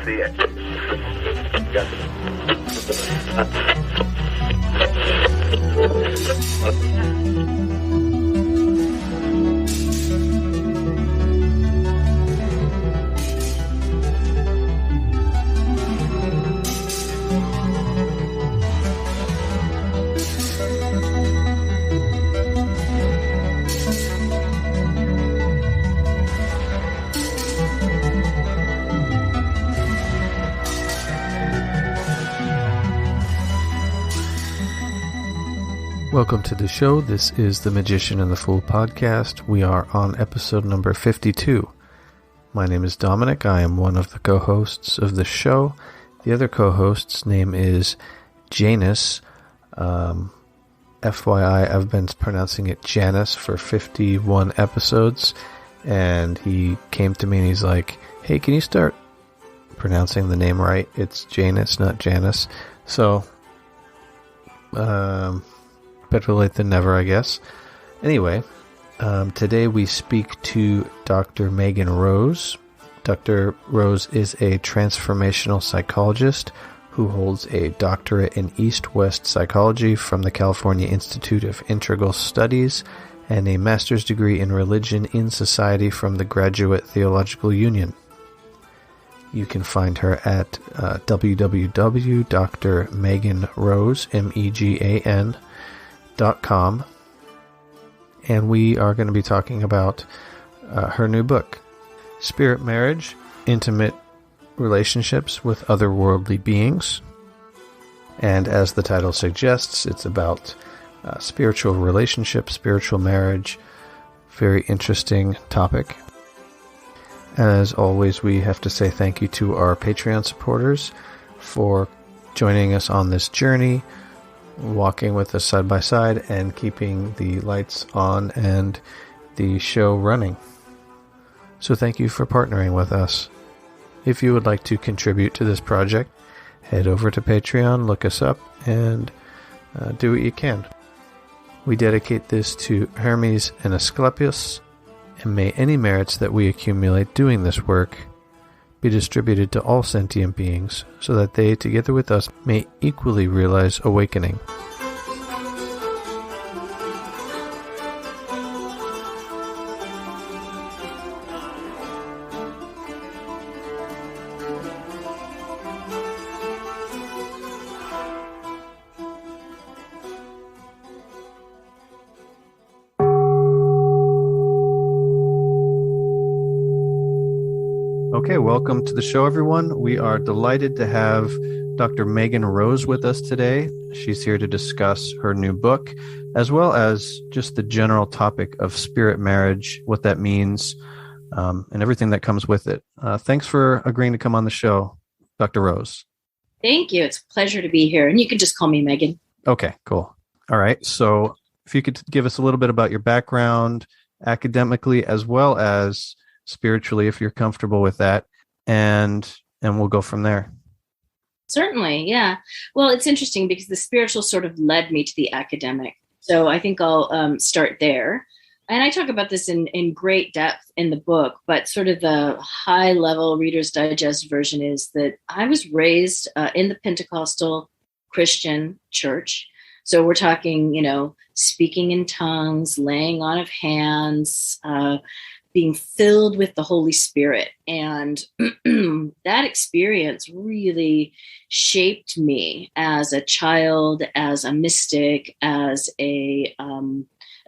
see it. Got Welcome to the show. This is the Magician and the Fool podcast. We are on episode number 52. My name is Dominic. I am one of the co-hosts of the show. The other co-host's name is Janus. FYI, I've been pronouncing it Janus for 51 episodes, and he came to me and he's like, hey, can you start pronouncing the name right? It's Janus, not Janus. So, better late than never, I guess. Anyway, today we speak to Dr. Megan Rose. Dr. Rose is a transformational psychologist who holds a doctorate in East-West psychology from the California Institute of Integral Studies and a master's degree in religion in society from the Graduate Theological Union. You can find her at www.drmeganrose.com, and we are going to be talking about her new book, Spirit Marriage, Intimate Relationships with Otherworldly Beings. And as the title suggests, it's about spiritual relationships, spiritual marriage. Very interesting topic. As always, we have to say thank you to our Patreon supporters for joining us on this journey, walking with us side by side, and keeping the lights on and the show running. So thank you for partnering with us. If you would like to contribute to this project, head over to Patreon, look us up, and do what you can. We dedicate this to Hermes and Asclepius, and may any merits that we accumulate doing this work be distributed to all sentient beings, so that they, together with us, may equally realize awakening. Okay, welcome to the show, everyone. We are delighted to have Dr. Megan Rose with us today. She's here to discuss her new book, as well as just the general topic of spirit marriage, what that means, and everything that comes with it. Thanks for agreeing to come on the show, Dr. Rose. Thank you. It's a pleasure to be here. And you can just call me Megan. Okay, cool. All right. So if you could give us a little bit about your background academically, as well as spiritually, if you're comfortable with that, and we'll go from there. Certainly, yeah. Well, it's interesting because the spiritual sort of led me to the academic. So I think I'll start there. And I talk about this in great depth in the book, but sort of the high-level Reader's Digest version is that I was raised in the Pentecostal Christian church. So we're talking, speaking in tongues, laying on of hands, being filled with the Holy Spirit. And that experience really shaped me as a child, as a mystic, as a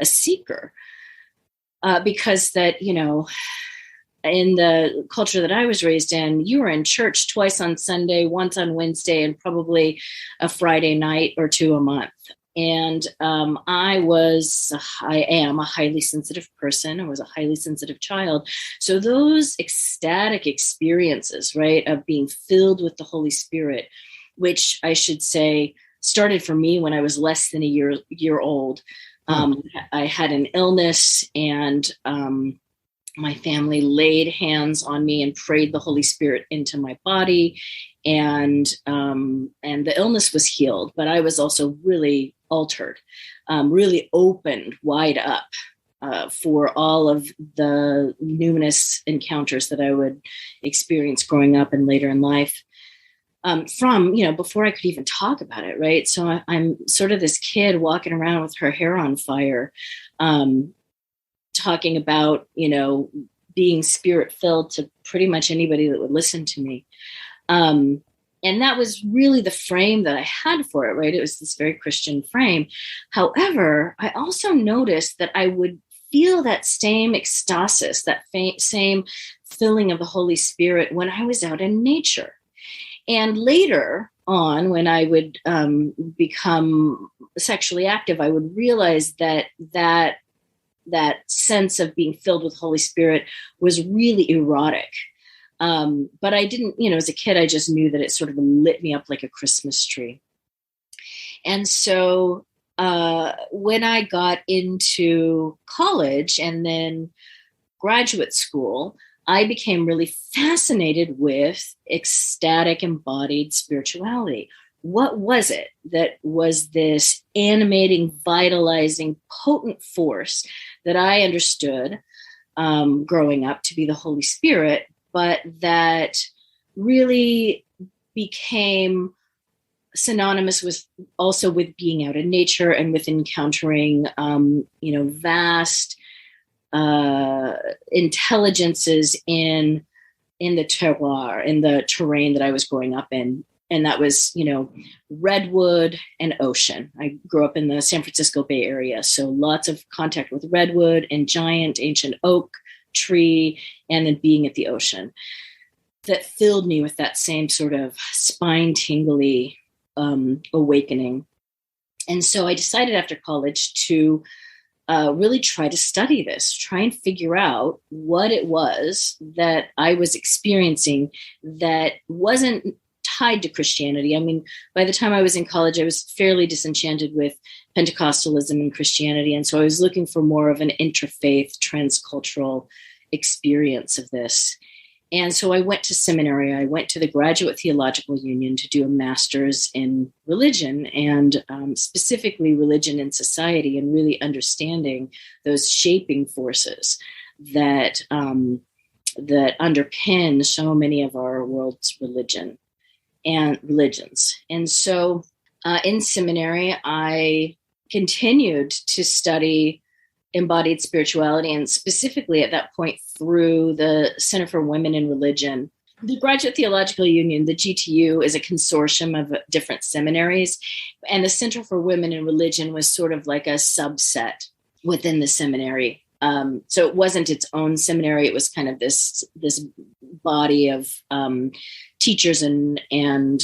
seeker. Because that, in the culture that I was raised in, you were in church twice on Sunday, once on Wednesday, and probably a Friday night or two a month. And I am a highly sensitive person. I was a highly sensitive child. So those ecstatic experiences, right, of being filled with the Holy Spirit, which I should say started for me when I was less than a year old. I had an illness, and my family laid hands on me and prayed the Holy Spirit into my body, and the illness was healed. But I was also really altered, really opened wide up for all of the numinous encounters that I would experience growing up and later in life. From, before I could even talk about it, right? So I'm sort of this kid walking around with her hair on fire, talking about, being spirit-filled to pretty much anybody that would listen to me. And that was really the frame that I had for it, right? It was this very Christian frame. However, I also noticed that I would feel that same ecstasis, that same filling of the Holy Spirit when I was out in nature. And later on, when I would become sexually active, I would realize that sense of being filled with Holy Spirit was really erotic. But I didn't, as a kid, I just knew that it sort of lit me up like a Christmas tree. And so when I got into college and then graduate school, I became really fascinated with ecstatic embodied spirituality. What was it that was this animating, vitalizing, potent force that I understood growing up to be the Holy Spirit, but that really became synonymous with also with being out in nature and with encountering, vast intelligences in the terroir, in the terrain that I was growing up in. And that was, redwood and ocean. I grew up in the San Francisco Bay Area, so lots of contact with redwood and giant ancient oak tree, and then being at the ocean. That filled me with that same sort of spine-tingly awakening. And so I decided after college to really try to study this, try and figure out what it was that I was experiencing that wasn't tied to Christianity. I mean, by the time I was in college, I was fairly disenchanted with Pentecostalism and Christianity. And so I was looking for more of an interfaith, transcultural experience of this. And so I went to seminary. I went to the Graduate Theological Union to do a master's in religion, and specifically religion and society, and really understanding those shaping forces that that underpin so many of our world's religions. And so in seminary, I continued to study embodied spirituality, and specifically at that point through the Center for Women in Religion. The Graduate Theological Union, the GTU, is a consortium of different seminaries, and the Center for Women in Religion was sort of like a subset within the seminary. So it wasn't its own seminary. It was kind of this body of teachers and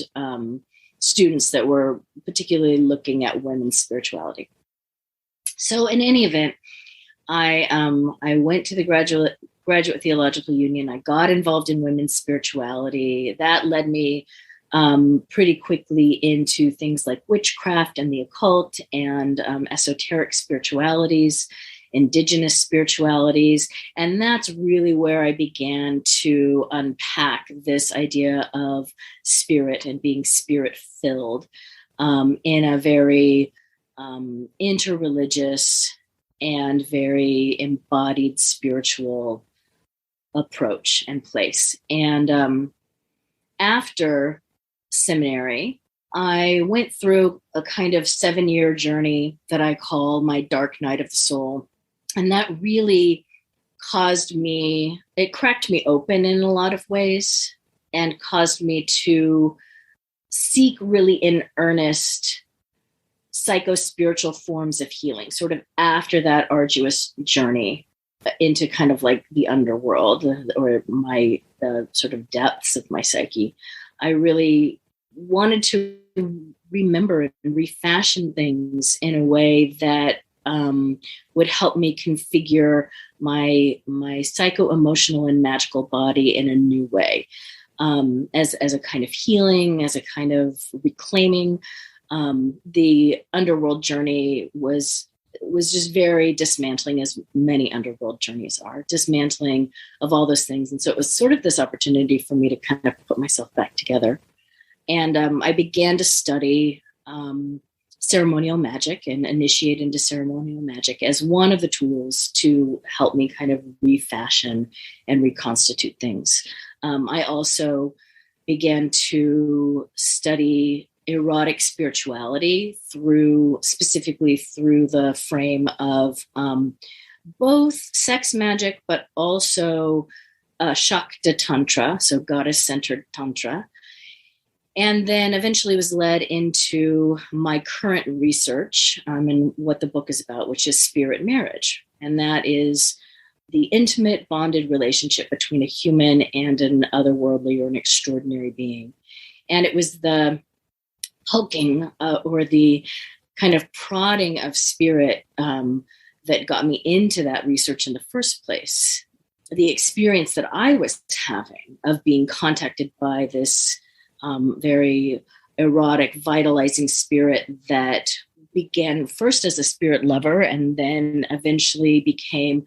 students that were particularly looking at women's spirituality. So in any event, I went to the Graduate Theological Union. I got involved in women's spirituality. That led me pretty quickly into things like witchcraft and the occult and esoteric spiritualities, indigenous spiritualities. And that's really where I began to unpack this idea of spirit and being spirit-filled in a very interreligious and very embodied spiritual approach and place. And after seminary, I went through a kind of 7-year journey that I call my dark night of the soul. And that really it cracked me open in a lot of ways and caused me to seek really in earnest psycho-spiritual forms of healing, sort of after that arduous journey into kind of like the underworld or the sort of depths of my psyche. I really wanted to remember and refashion things in a way that would help me configure my psycho-emotional and magical body in a new way, as a kind of healing, as a kind of reclaiming. The underworld journey was just very dismantling, as many underworld journeys are, dismantling of all those things. And so it was sort of this opportunity for me to kind of put myself back together. And I began to study ceremonial magic and initiate into ceremonial magic as one of the tools to help me kind of refashion and reconstitute things. I also began to study erotic spirituality specifically through the frame of both sex magic, but also Shakta Tantra, so goddess-centered Tantra. And then eventually was led into my current research and what the book is about, which is spirit marriage. And that is the intimate bonded relationship between a human and an otherworldly or an extraordinary being. And it was the poking or the kind of prodding of spirit that got me into that research in the first place. The experience that I was having of being contacted by this very erotic, vitalizing spirit that began first as a spirit lover and then eventually became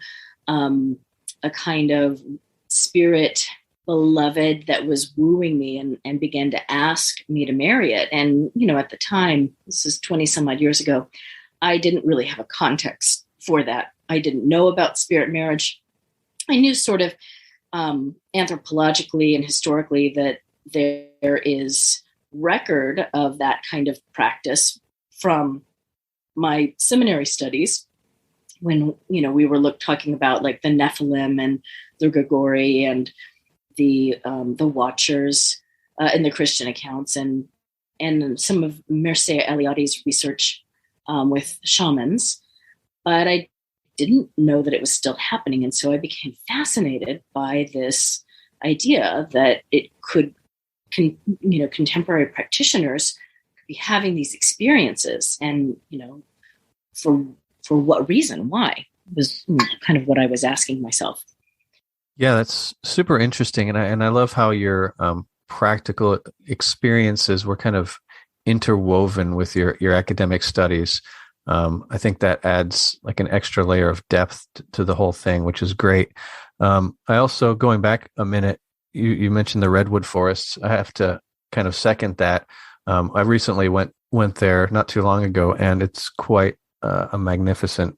a kind of spirit beloved that was wooing me and began to ask me to marry it. And, at the time, this is 20 some odd years ago, I didn't really have a context for that. I didn't know about spirit marriage. I knew sort of anthropologically and historically that there is record of that kind of practice from my seminary studies when, we were talking about like the Nephilim and the Grigori and the Watchers in the Christian accounts and some of Mircea Eliade's research with shamans. But I didn't know that it was still happening. And so I became fascinated by this idea that it could, contemporary practitioners could be having these experiences and, for what reason, why was kind of what I was asking myself. Yeah, that's super interesting. And I love how your practical experiences were kind of interwoven with your academic studies. I think that adds like an extra layer of depth to the whole thing, which is great. I also, going back a minute, you mentioned the redwood forests. I have to kind of second that. I recently went there not too long ago, and it's quite a magnificent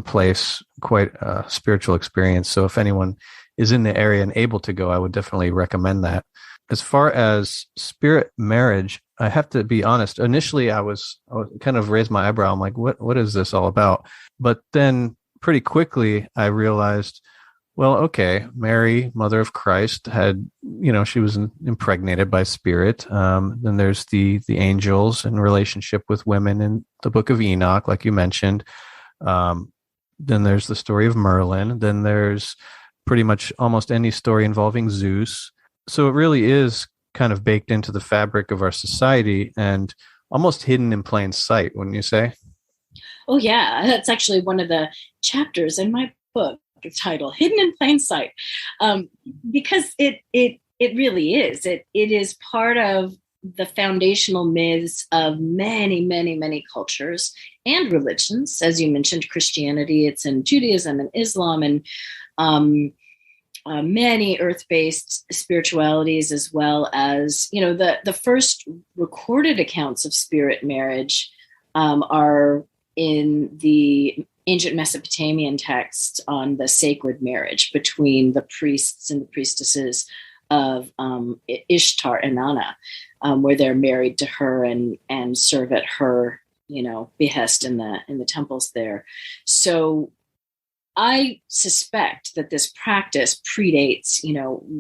place, quite a spiritual experience. So if anyone is in the area and able to go, I would definitely recommend that. As far as spirit marriage, I have to be honest. Initially, I was kind of raised my eyebrow. I'm like, what is this all about? But then pretty quickly, I realized, well, okay, Mary, mother of Christ, had, she was impregnated by spirit. Then there's the angels in relationship with women in the book of Enoch, like you mentioned. Then there's the story of Merlin. Then there's pretty much almost any story involving Zeus. So it really is kind of baked into the fabric of our society and almost hidden in plain sight, wouldn't you say? Oh, yeah. That's actually one of the chapters in my book, the title, Hidden in Plain Sight, because it really is. It is part of the foundational myths of many, many, many cultures and religions. As you mentioned, Christianity, it's in Judaism and Islam and many earth-based spiritualities, as well as, the first recorded accounts of spirit marriage are in the ancient Mesopotamian texts on the sacred marriage between the priests and the priestesses of Ishtar Inanna, where they're married to her and serve at her, behest in the temples there. So I suspect that this practice predates,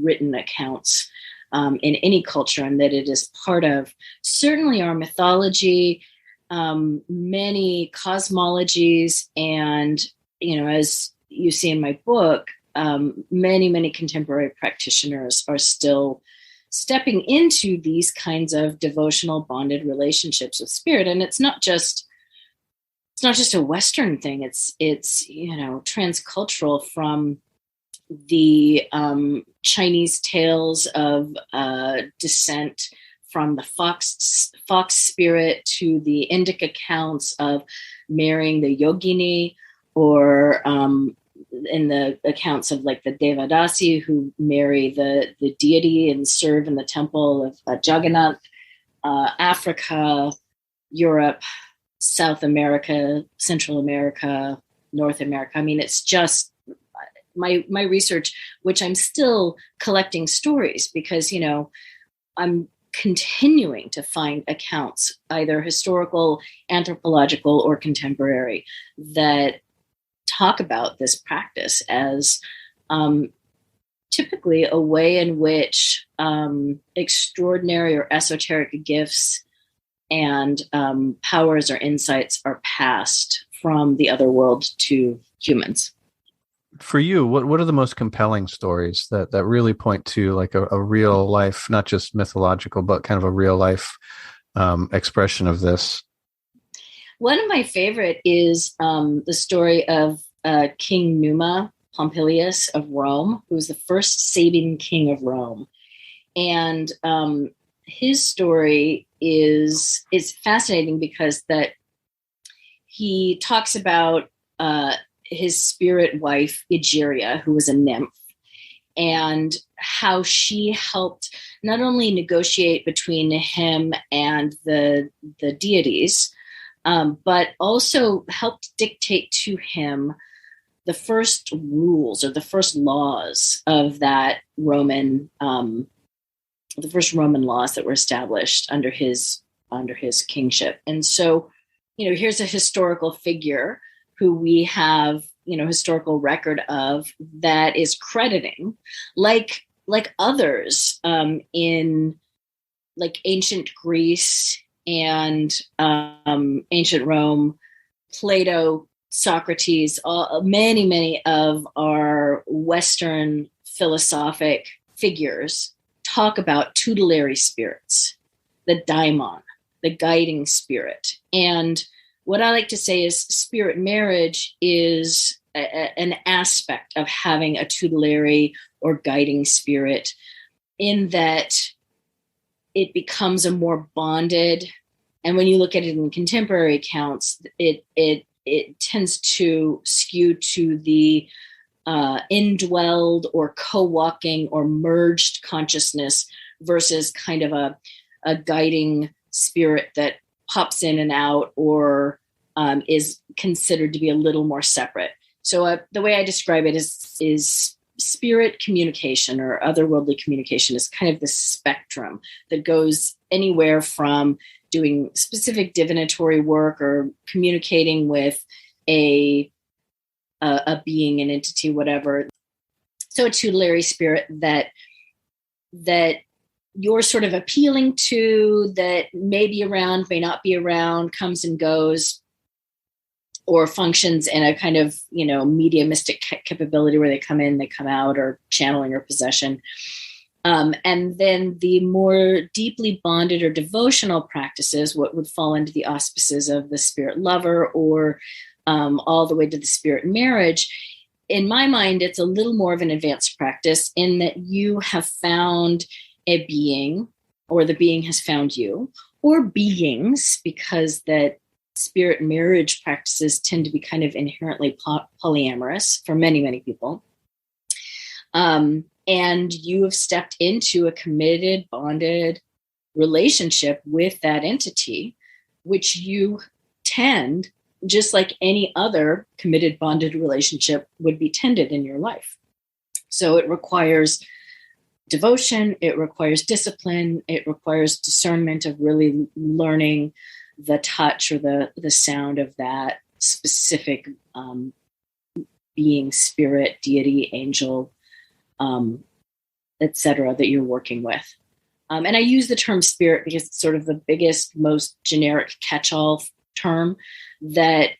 written accounts in any culture, and that it is part of certainly our mythology, many cosmologies, and, as you see in my book, many, many contemporary practitioners are still stepping into these kinds of devotional bonded relationships with spirit. And it's not just a Western thing. It's transcultural from the Chinese tales of descent from the fox spirit to the Indic accounts of marrying the yogini, or in the accounts of like the Devadasi who marry the deity and serve in the temple of Jagannath, Africa, Europe. South America, Central America, North America. I mean, it's just my research, which I'm still collecting stories because, I'm continuing to find accounts, either historical, anthropological, or contemporary, that talk about this practice as typically a way in which extraordinary or esoteric gifts and powers or insights are passed from the other world to humans. For you, what are the most compelling stories that really point to like a real life, not just mythological, but kind of a real life expression of this? One of my favorite is the story of King Numa Pompilius of Rome, who was the first Sabine king of Rome. And his story is fascinating because that he talks about his spirit wife, Egeria, who was a nymph, and how she helped not only negotiate between him and the deities, but also helped dictate to him the first rules or the first laws of that Roman, the first Roman laws that were established under his kingship. And so, here's a historical figure who we have, historical record of that is crediting, like others in like ancient Greece and ancient Rome, Plato, Socrates, many of our Western philosophic figures talk about tutelary spirits, the daimon, the guiding spirit. And what I like to say is spirit marriage is an aspect of having a tutelary or guiding spirit, in that it becomes a more bonded, and when you look at it in contemporary accounts, it tends to skew to the indwelled or co-walking or merged consciousness versus kind of a guiding spirit that pops in and out or is considered to be a little more separate. So the way I describe it is spirit communication or otherworldly communication is kind of the spectrum that goes anywhere from doing specific divinatory work or communicating with a being, an entity, whatever. So a tutelary spirit that you're sort of appealing to, that may be around, may not be around, comes and goes, or functions in a kind of, mediumistic capability where they come in, they come out, or channeling or possession. And then the more deeply bonded or devotional practices, what would fall into the auspices of the spirit lover or all the way to the spirit marriage. In my mind, it's a little more of an advanced practice in that you have found a being, or the being has found you, or beings, because that spirit marriage practices tend to be kind of inherently polyamorous for many, many people. And you have stepped into a committed, bonded relationship with that entity, which you tend, just like any other committed, bonded relationship would be tended in your life. So it requires devotion, it requires discipline, it requires discernment of really learning the touch or the sound of that specific being, spirit, deity, angel, etc., that you're working with. And I use the term spirit because it's sort of the biggest, most generic catch-all term that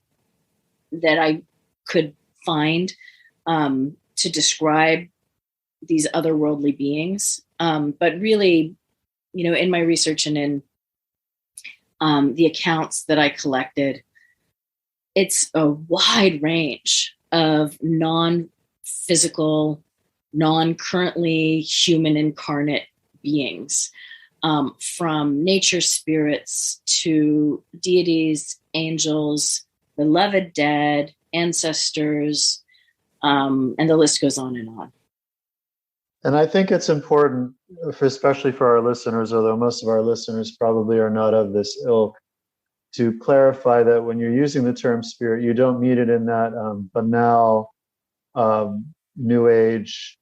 I could find to describe these otherworldly beings. But really, in my research and in the accounts that I collected, it's a wide range of non-physical, non-currently human incarnate beings, from nature spirits to deities, angels, beloved dead, ancestors, and the list goes on and on. And I think it's important, especially for our listeners, although most of our listeners probably are not of this ilk, to clarify that when you're using the term spirit, you don't mean it in that banal New Age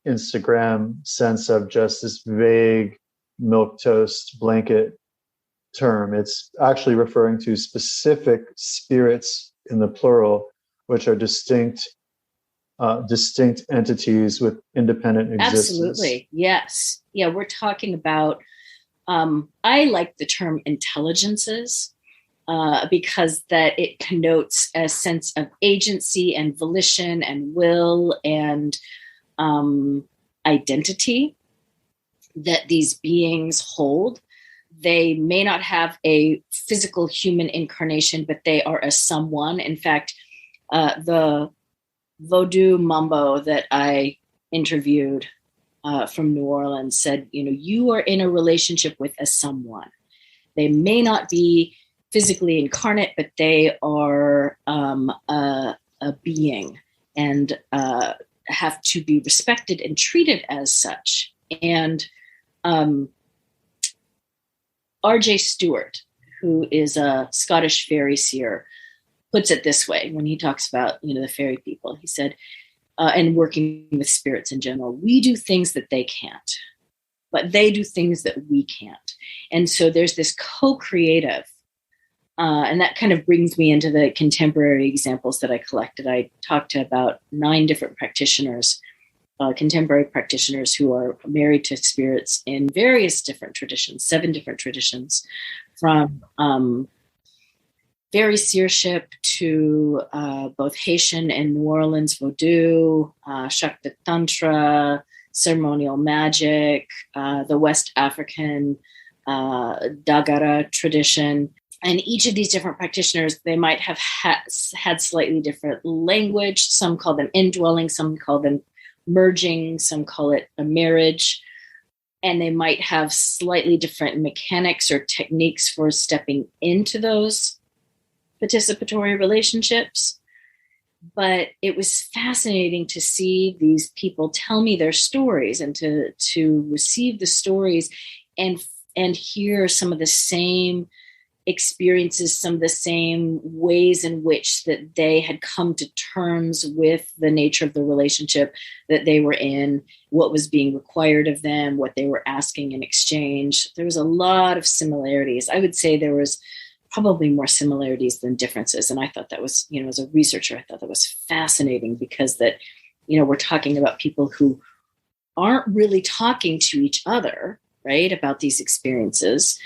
Instagram sense of just this vague milquetoast blanket term. It's actually referring to specific spirits in the plural, which are distinct entities with independent existence. Absolutely. Yes. Yeah, we're talking about, I like the term intelligences because that it connotes a sense of agency and volition and will and identity that these beings hold. They may not have a physical human incarnation, but they are a someone. In fact, the Vodou Mambo that I interviewed from New Orleans said, you are in a relationship with a someone. They may not be physically incarnate, but they are a being and have to be respected and treated as such. And R.J. Stewart, who is a Scottish fairy seer, puts it this way when he talks about, the fairy people. He said, and working with spirits in general, we do things that they can't, but they do things that we can't. And so there's this co-creative, and that kind of brings me into the contemporary examples that I collected. I talked to about 9 different practitioners, contemporary practitioners who are married to spirits in various different traditions, 7 different traditions, from fairy seership to both Haitian and New Orleans Vodou, Shakti Tantra, ceremonial magic, the West African Dagara tradition. And each of these different practitioners, they might have had slightly different language. Some call them indwelling, some call them merging, some call it a marriage. And they might have slightly different mechanics or techniques for stepping into those participatory relationships. But it was fascinating to see these people tell me their stories and to receive the stories and hear some of the same experiences, some of the same ways in which that they had come to terms with the nature of the relationship that they were in, what was being required of them, what they were asking in exchange. There was a lot of similarities. I would say there was probably more similarities than differences. And I thought that was, as a researcher, I thought that was fascinating because that, we're talking about people who aren't really talking to each other, right, about these experiences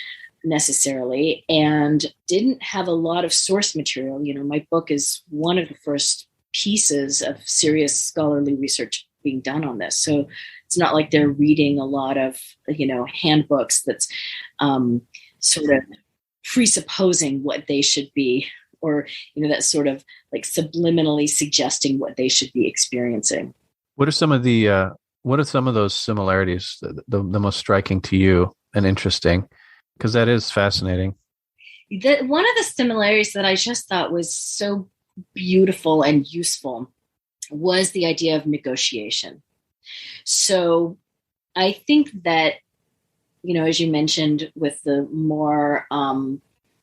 necessarily, and didn't have a lot of source material. My book is one of the first pieces of serious scholarly research being done on this. So it's not like they're reading a lot of, handbooks that's sort of presupposing what they should be, or, that's sort of like subliminally suggesting what they should be experiencing. What are some of those similarities, the most striking to you and interesting? Because that is fascinating. One of the similarities that I just thought was so beautiful and useful was the idea of negotiation. So I think that, as you mentioned, with the more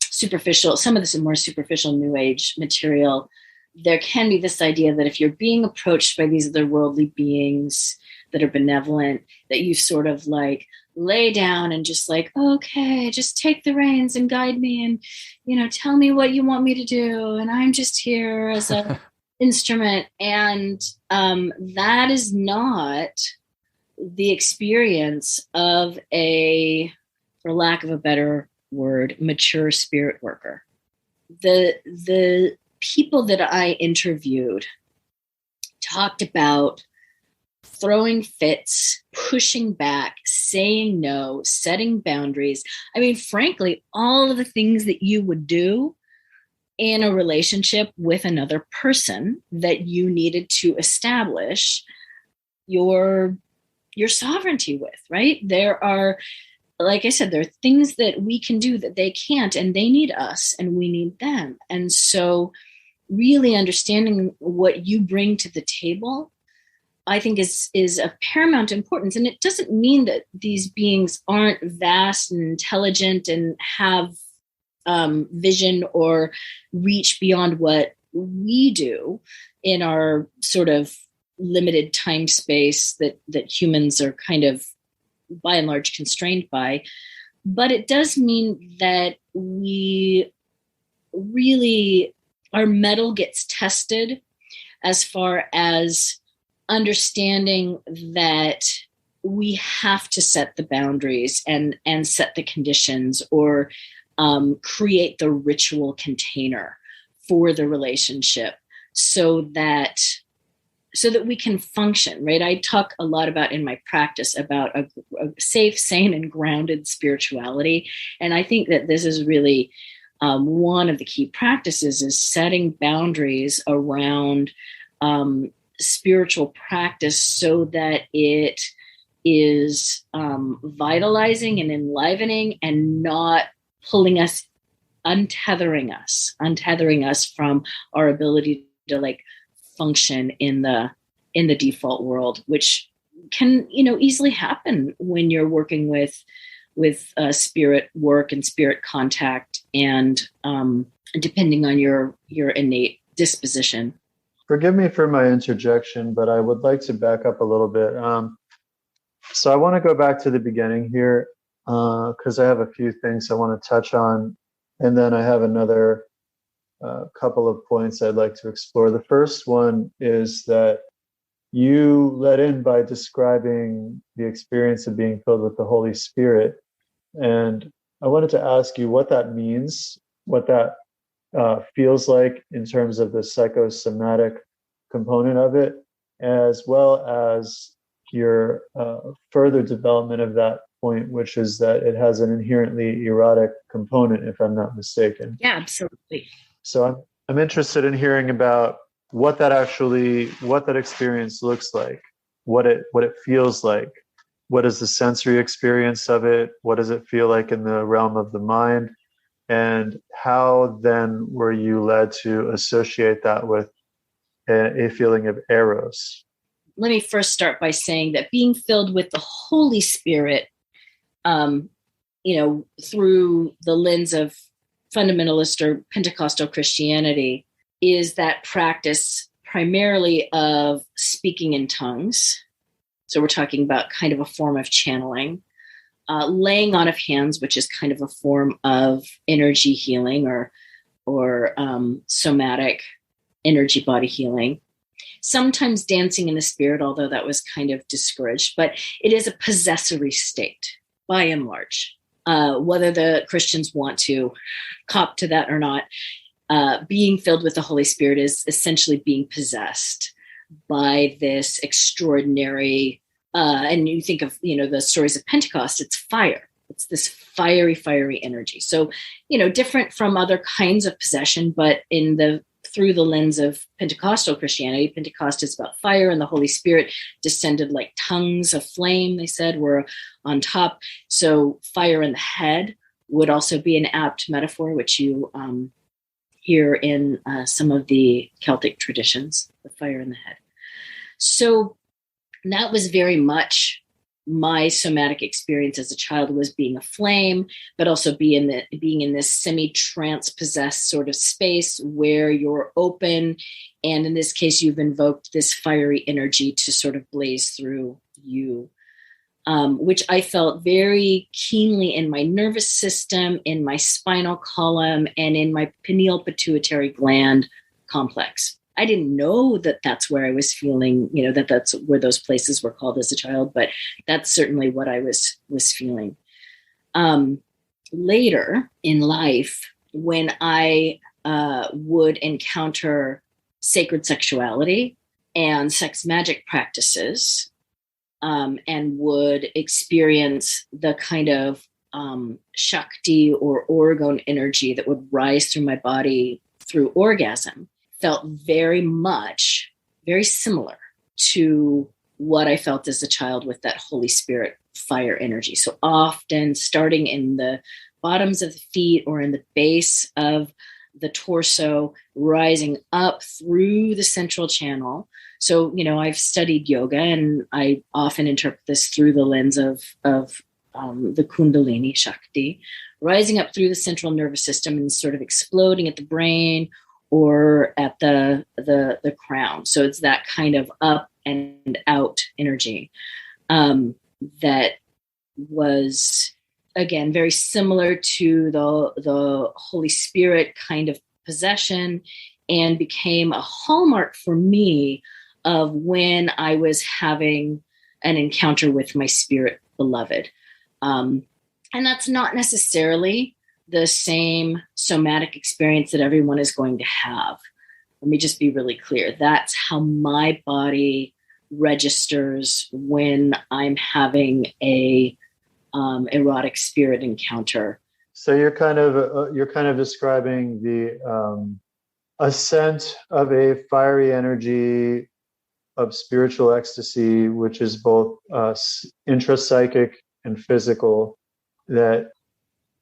superficial, some of this more superficial New Age material, there can be this idea that if you're being approached by these otherworldly beings that are benevolent, that you sort of like lay down and just like, okay, just take the reins and guide me and, tell me what you want me to do. And I'm just here as an instrument. And that is not the experience of a, for lack of a better word, mature spirit worker. The people that I interviewed talked about throwing fits, pushing back, saying no, setting boundaries. I mean, frankly, all of the things that you would do in a relationship with another person that you needed to establish your sovereignty with, right? There are, like I said, there are things that we can do that they can't, and they need us and we need them. And so really understanding what you bring to the table, I think is of paramount importance. And it doesn't mean that these beings aren't vast and intelligent and have vision or reach beyond what we do in our sort of limited time space that humans are kind of by and large constrained by. But it does mean that we really, our mettle gets tested as far as understanding that we have to set the boundaries and set the conditions, or create the ritual container for the relationship so that we can function, right? I talk a lot about in my practice about a safe, sane, and grounded spirituality. And I think that this is really one of the key practices, is setting boundaries around spiritual practice so that it is vitalizing and enlivening, and not pulling us, untethering us from our ability to like function in the default world, which can easily happen when you're working with spirit work and spirit contact, and depending on your innate disposition. Forgive me for my interjection, but I would like to back up a little bit. So I want to go back to the beginning here, because I have a few things I want to touch on, and then I have another couple of points I'd like to explore. The first one is that you led in by describing the experience of being filled with the Holy Spirit. And I wanted to ask you what that means, what that feels like in terms of the psychosomatic component of it, as well as your further development of that point, which is that it has an inherently erotic component, if I'm not mistaken. Yeah, absolutely. So I'm interested in hearing about what that experience looks like, what it feels like. What is the sensory experience of it? What does it feel like in the realm of the mind? And how then were you led to associate that with a feeling of eros? Let me first start by saying that being filled with the Holy Spirit, through the lens of fundamentalist or Pentecostal Christianity, is that practice primarily of speaking in tongues. So we're talking about kind of a form of channeling, laying on of hands, which is kind of a form of energy healing or somatic energy body healing. Sometimes dancing in the spirit, although that was kind of discouraged, but it is a possessory state by and large. Whether the Christians want to cop to that or not, being filled with the Holy Spirit is essentially being possessed by this extraordinary, and you think of, the stories of Pentecost, it's fire. It's this fiery energy. So, different from other kinds of possession, but through the lens of Pentecostal Christianity, Pentecost is about fire, and the Holy Spirit descended like tongues of flame, they said, were on top. So fire in the head would also be an apt metaphor, which you hear in some of the Celtic traditions, the fire in the head. So that was very much my somatic experience as a child, was being a flame, but also being in this semi-trance possessed sort of space where you're open. And in this case, you've invoked this fiery energy to sort of blaze through you, which I felt very keenly in my nervous system, in my spinal column, and in my pineal pituitary gland complex. I didn't know that that's where I was feeling, that's where those places were called as a child, but that's certainly what I was feeling. Later in life, when I would encounter sacred sexuality and sex magic practices, and would experience the kind of Shakti or orgone energy that would rise through my body through orgasm, felt very similar to what I felt as a child with that Holy Spirit fire energy. So often starting in the bottoms of the feet or in the base of the torso, rising up through the central channel. So, I've studied yoga, and I often interpret this through the lens of the Kundalini Shakti, rising up through the central nervous system and sort of exploding at the brain or at the crown. So it's that kind of up and out energy that was, again, very similar to the Holy Spirit kind of possession, and became a hallmark for me of when I was having an encounter with my spirit beloved. And that's not necessarily the same somatic experience that everyone is going to have. Let me just be really clear. That's how my body registers when I'm having a erotic spirit encounter. So you're kind of describing the ascent of a fiery energy of spiritual ecstasy, which is both intrapsychic and physical, that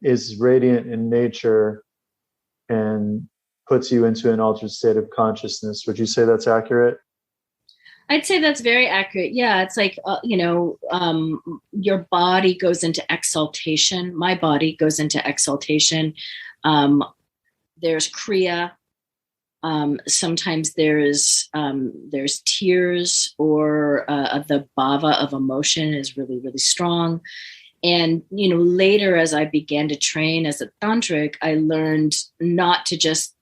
is radiant in nature and puts you into an altered state of consciousness. Would you say that's accurate? I'd say that's very accurate. Yeah, it's like, your body goes into exaltation. My body goes into exaltation. There's kriya. Sometimes there's tears, or the bhava of emotion is really, really strong. And, later as I began to train as a tantric, I learned not to just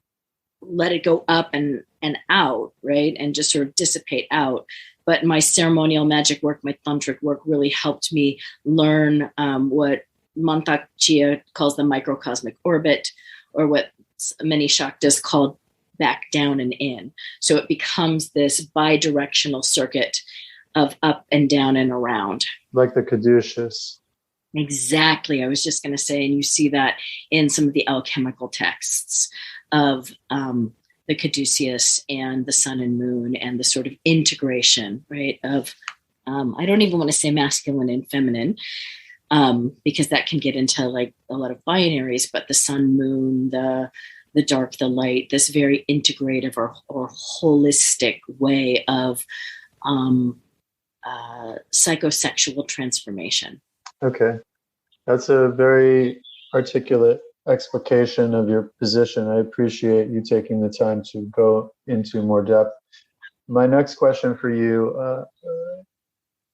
let it go up and out, right? And just sort of dissipate out. But my ceremonial magic work, my tantric work really helped me learn what Mantak Chia calls the microcosmic orbit, or what many Shaktas call back down and in. So it becomes this bi-directional circuit of up and down and around. Like the caduceus. Exactly. I was just going to say, and you see that in some of the alchemical texts of the caduceus and the sun and moon, and the sort of integration, right, of, I don't even want to say masculine and feminine, because that can get into like a lot of binaries, but the sun, moon, the dark, the light, this very integrative or holistic way of psychosexual transformation. Okay. That's a very articulate explication of your position. I appreciate you taking the time to go into more depth. My next question for you,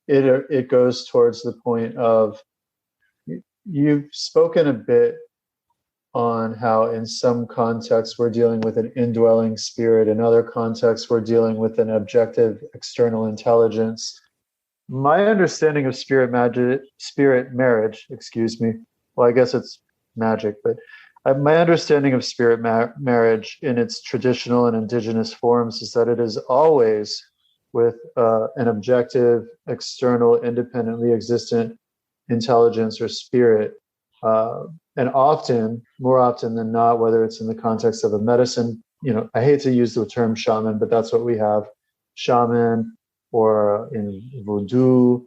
it goes towards the point of, you've spoken a bit on how in some contexts we're dealing with an indwelling spirit, in other contexts we're dealing with an objective external intelligence. My understanding of spirit marriage, well, I guess it's magic, but my understanding of spirit marriage in its traditional and indigenous forms is that it is always with an objective, external, independently existent intelligence or spirit. And often, more often than not, whether it's in the context of a medicine, I hate to use the term shaman, but that's what we have, shaman, or in voodoo,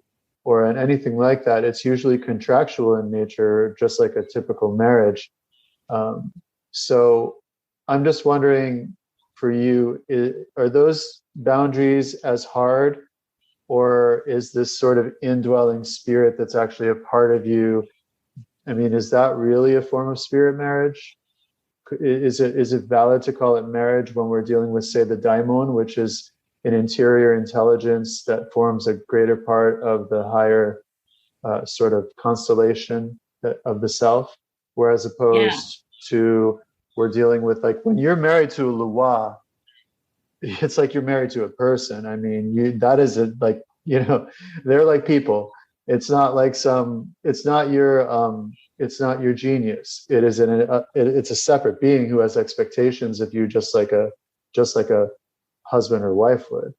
or in anything like that, it's usually contractual in nature, just like a typical marriage. So I'm just wondering, for you, are those boundaries as hard, or is this sort of indwelling spirit that's actually a part of you? I mean, is that really a form of spirit marriage? Is it valid to call it marriage when we're dealing with, say, the daimon, which is an interior intelligence that forms a greater part of the higher sort of constellation of the self, whereas opposed to, we're dealing with, like, when you're married to a Lua, it's like you're married to a person. I mean, they're like people. It's not like it's not your genius. It is it's a separate being who has expectations of you, just like a husband or wife would.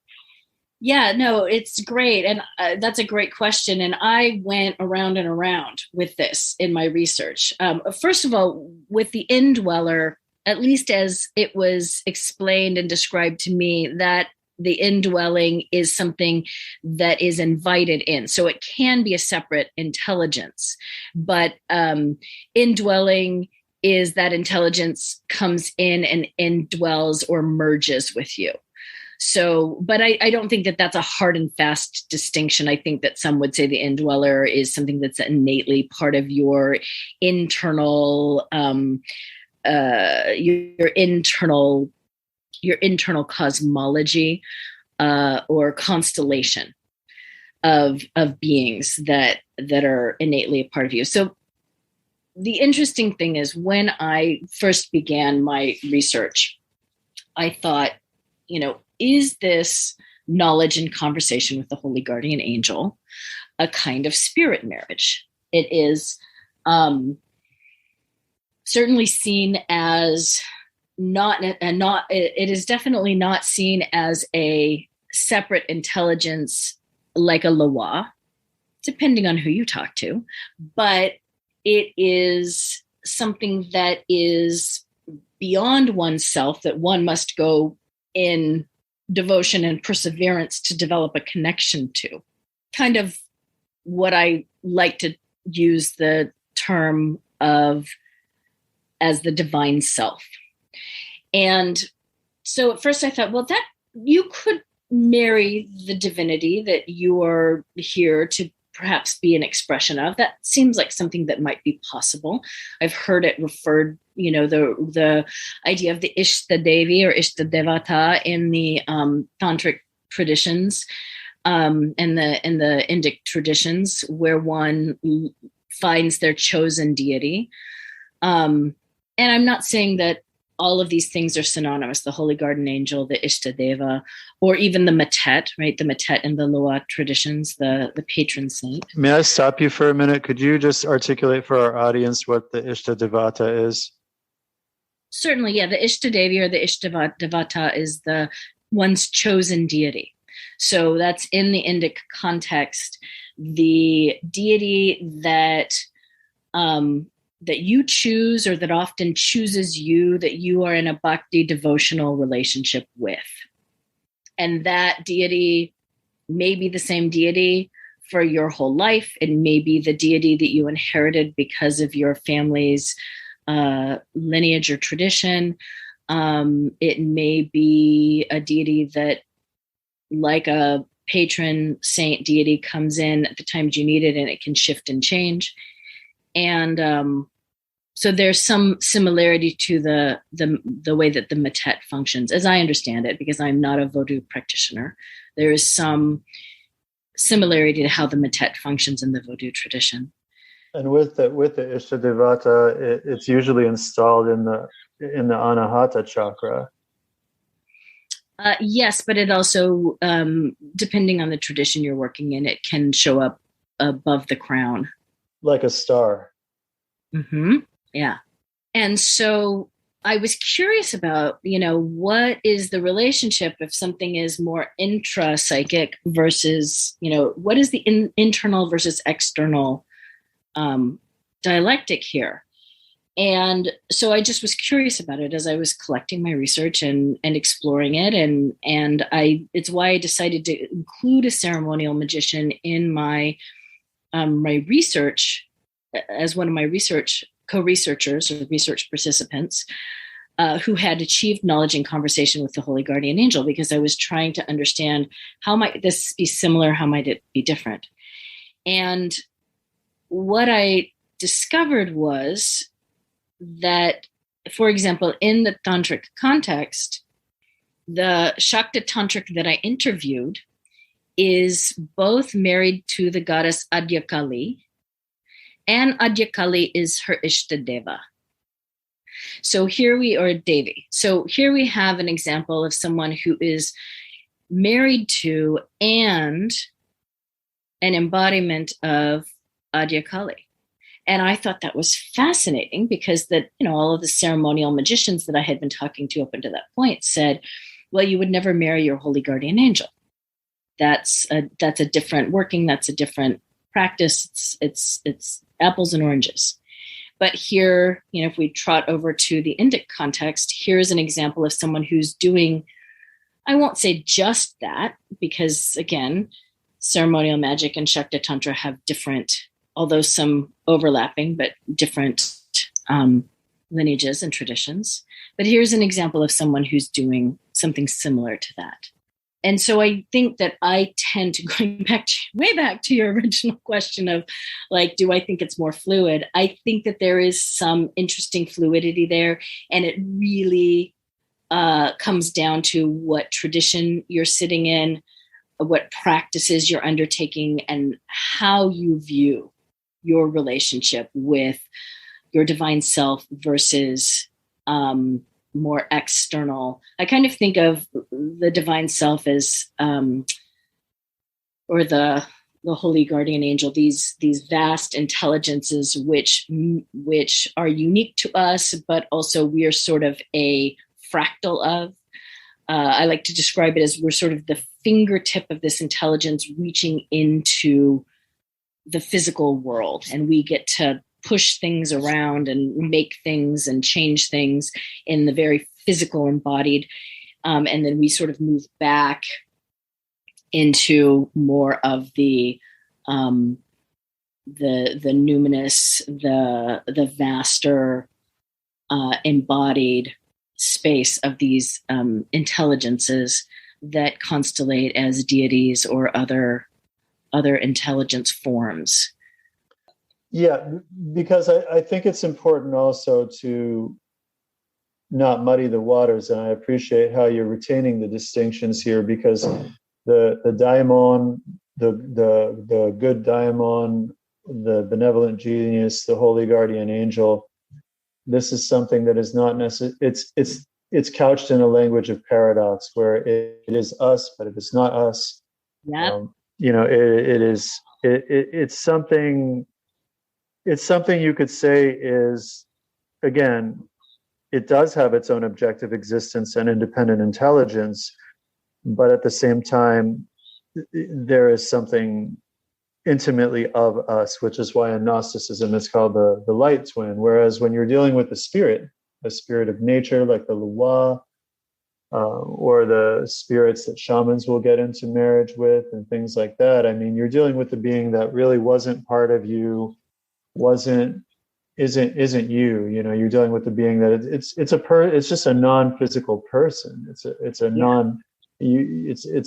Yeah, no, it's great. And that's a great question. And I went around and around with this in my research. First of all, with the indweller, at least as it was explained and described to me, that the indwelling is something that is invited in. So it can be a separate intelligence, but indwelling is that intelligence comes in and indwells or merges with you. So, but I don't think that that's a hard and fast distinction. I think that some would say the indweller is something that's innately part of your internal, your internal cosmology, or constellation of beings that are innately a part of you. So the interesting thing is, when I first began my research, I thought, is this knowledge and conversation with the holy guardian angel a kind of spirit marriage? It is certainly seen as it is definitely not seen as a separate intelligence like a Loa, depending on who you talk to, but it is something that is beyond oneself, that one must go in devotion and perseverance to develop a connection to. Kind of what I like to use the term of as the divine self. And so at first I thought, well, that you could marry the divinity that you are here to perhaps be an expression of. That seems like something that might be possible. I've heard it referred, the idea of the Ishta Devi or Ishta Devata in the tantric traditions, and the Indic traditions, where one finds their chosen deity. And I'm not saying that all of these things are synonymous: the holy guardian angel, the Ishtadeva, or even the Matet, right? The Matet in the Loa traditions, the patron saint. May I stop you for a minute? Could you just articulate for our audience what the Ishtadevata is? Certainly, yeah. The Ishtadevi or the Ishtadevata is the one's chosen deity. So that's in the Indic context, the deity that that you choose, or that often chooses you, that you are in a bhakti devotional relationship with. And that deity may be the same deity for your whole life. It may be the deity that you inherited because of your family's lineage or tradition. It may be a deity that, like a patron saint deity, comes in at the times you need it, and it can shift and change. And so there's some similarity to the way that the Matet functions, as I understand it, because I'm not a Vodou practitioner. There is some similarity to how the Matet functions in the Vodou tradition. And with the Ishtadevata, it's usually installed in the Anahata chakra. Yes, but it also, depending on the tradition you're working in, it can show up above the crown. Like a star. Mm-hmm. Yeah. And so I was curious about, what is the relationship if something is more intra-psychic versus, what is the internal versus external dialectic here? And so I just was curious about it as I was collecting my research and exploring it. And it's why I decided to include a ceremonial magician in my my research as one of my co-researchers or research participants who had achieved knowledge and conversation with the Holy Guardian Angel, because I was trying to understand, how might this be similar? How might it be different? And what I discovered was that, for example, in the tantric context, the Shakta tantric that I interviewed is both married to the goddess Adyakali, and Adyakali is her Ishtadeva. So here we are, Devi. So here we have an example of someone who is married to and an embodiment of Adyakali. And I thought that was fascinating, because all of the ceremonial magicians that I had been talking to up until that point said, well, you would never marry your holy guardian angel. That's a different working. That's a different practice. It's apples and oranges. But here, if we trot over to the Indic context, here's an example of someone who's doing, I won't say just that, because again, ceremonial magic and Shakta Tantra have different, although some overlapping, but different lineages and traditions. But here's an example of someone who's doing something similar to that. And so I think that I tend to, going back way back to your original question of like, do I think it's more fluid? I think that there is some interesting fluidity there, and it really comes down to what tradition you're sitting in, what practices you're undertaking, and how you view your relationship with your divine self versus more external. I kind of think of the divine self as, or the holy guardian angel, these vast intelligences which are unique to us, but also we are sort of a fractal of. I like to describe it as we're sort of the fingertip of this intelligence reaching into the physical world, and we get to push things around and make things and change things in the very physical embodied. And then we sort of move back into more of the numinous, the vaster embodied space of these intelligences that constellate as deities or other intelligence forms. Yeah, because I think it's important also to not muddy the waters, and I appreciate how you're retaining the distinctions here, because the daimon, the good daimon, the benevolent genius, the holy guardian angel, this is something that is not necessary. It's couched in a language of paradox, where it is us, but it is not us. Yeah. It's something. It's something you could say is, again, it does have its own objective existence and independent intelligence, but at the same time, there is something intimately of us, which is why in Gnosticism it's called the light twin. Whereas when you're dealing with the spirit of nature, like the Lua, or the spirits that shamans will get into marriage with and things like that, I mean, you're dealing with the being that really wasn't part of you, isn't you. You know, you're dealing with the being that it's just a non-physical person.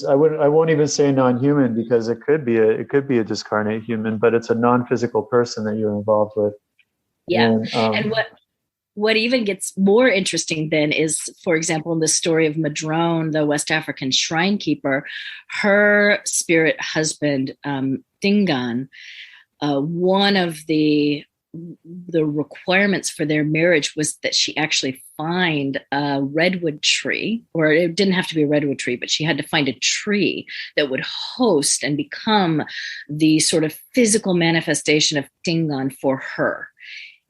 I won't even say non-human, because it could be a discarnate human, but it's a non-physical person that you're involved with. Yeah. And what even gets more interesting then is, for example, in the story of Madrone, the West African shrine keeper, her spirit husband, Dingan, one of the requirements for their marriage was that she actually find a redwood tree, or it didn't have to be a redwood tree, but she had to find a tree that would host and become the sort of physical manifestation of Dingan for her.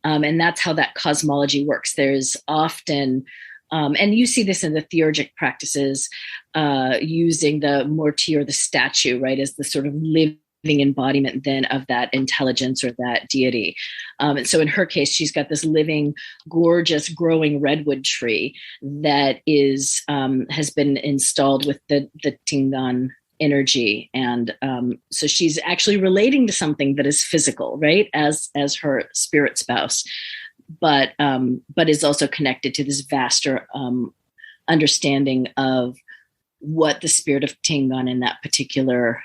And that's how that cosmology works. There's often, and you see this in the theurgic practices, using the morti or the statue, right, as the sort of living embodiment then of that intelligence or that deity. And so in her case, she's got this living, gorgeous, growing redwood tree that is has been installed with the Tingan energy, and so she's actually relating to something that is physical, right, as her spirit spouse, but is also connected to this vaster understanding of what the spirit of Tingan in that particular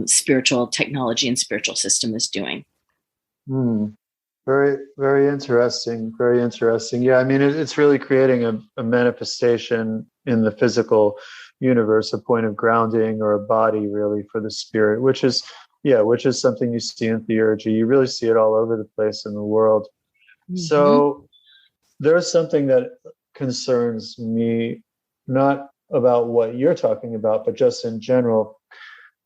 spiritual technology and spiritual system is doing. Very, very interesting. Very interesting. Yeah, I mean, it's really creating a manifestation in the physical universe, a point of grounding or a body, really, for the spirit, which is something you see in theurgy. You really see it all over the place in the world. Mm-hmm. So there's something that concerns me, not about what you're talking about, but just in general.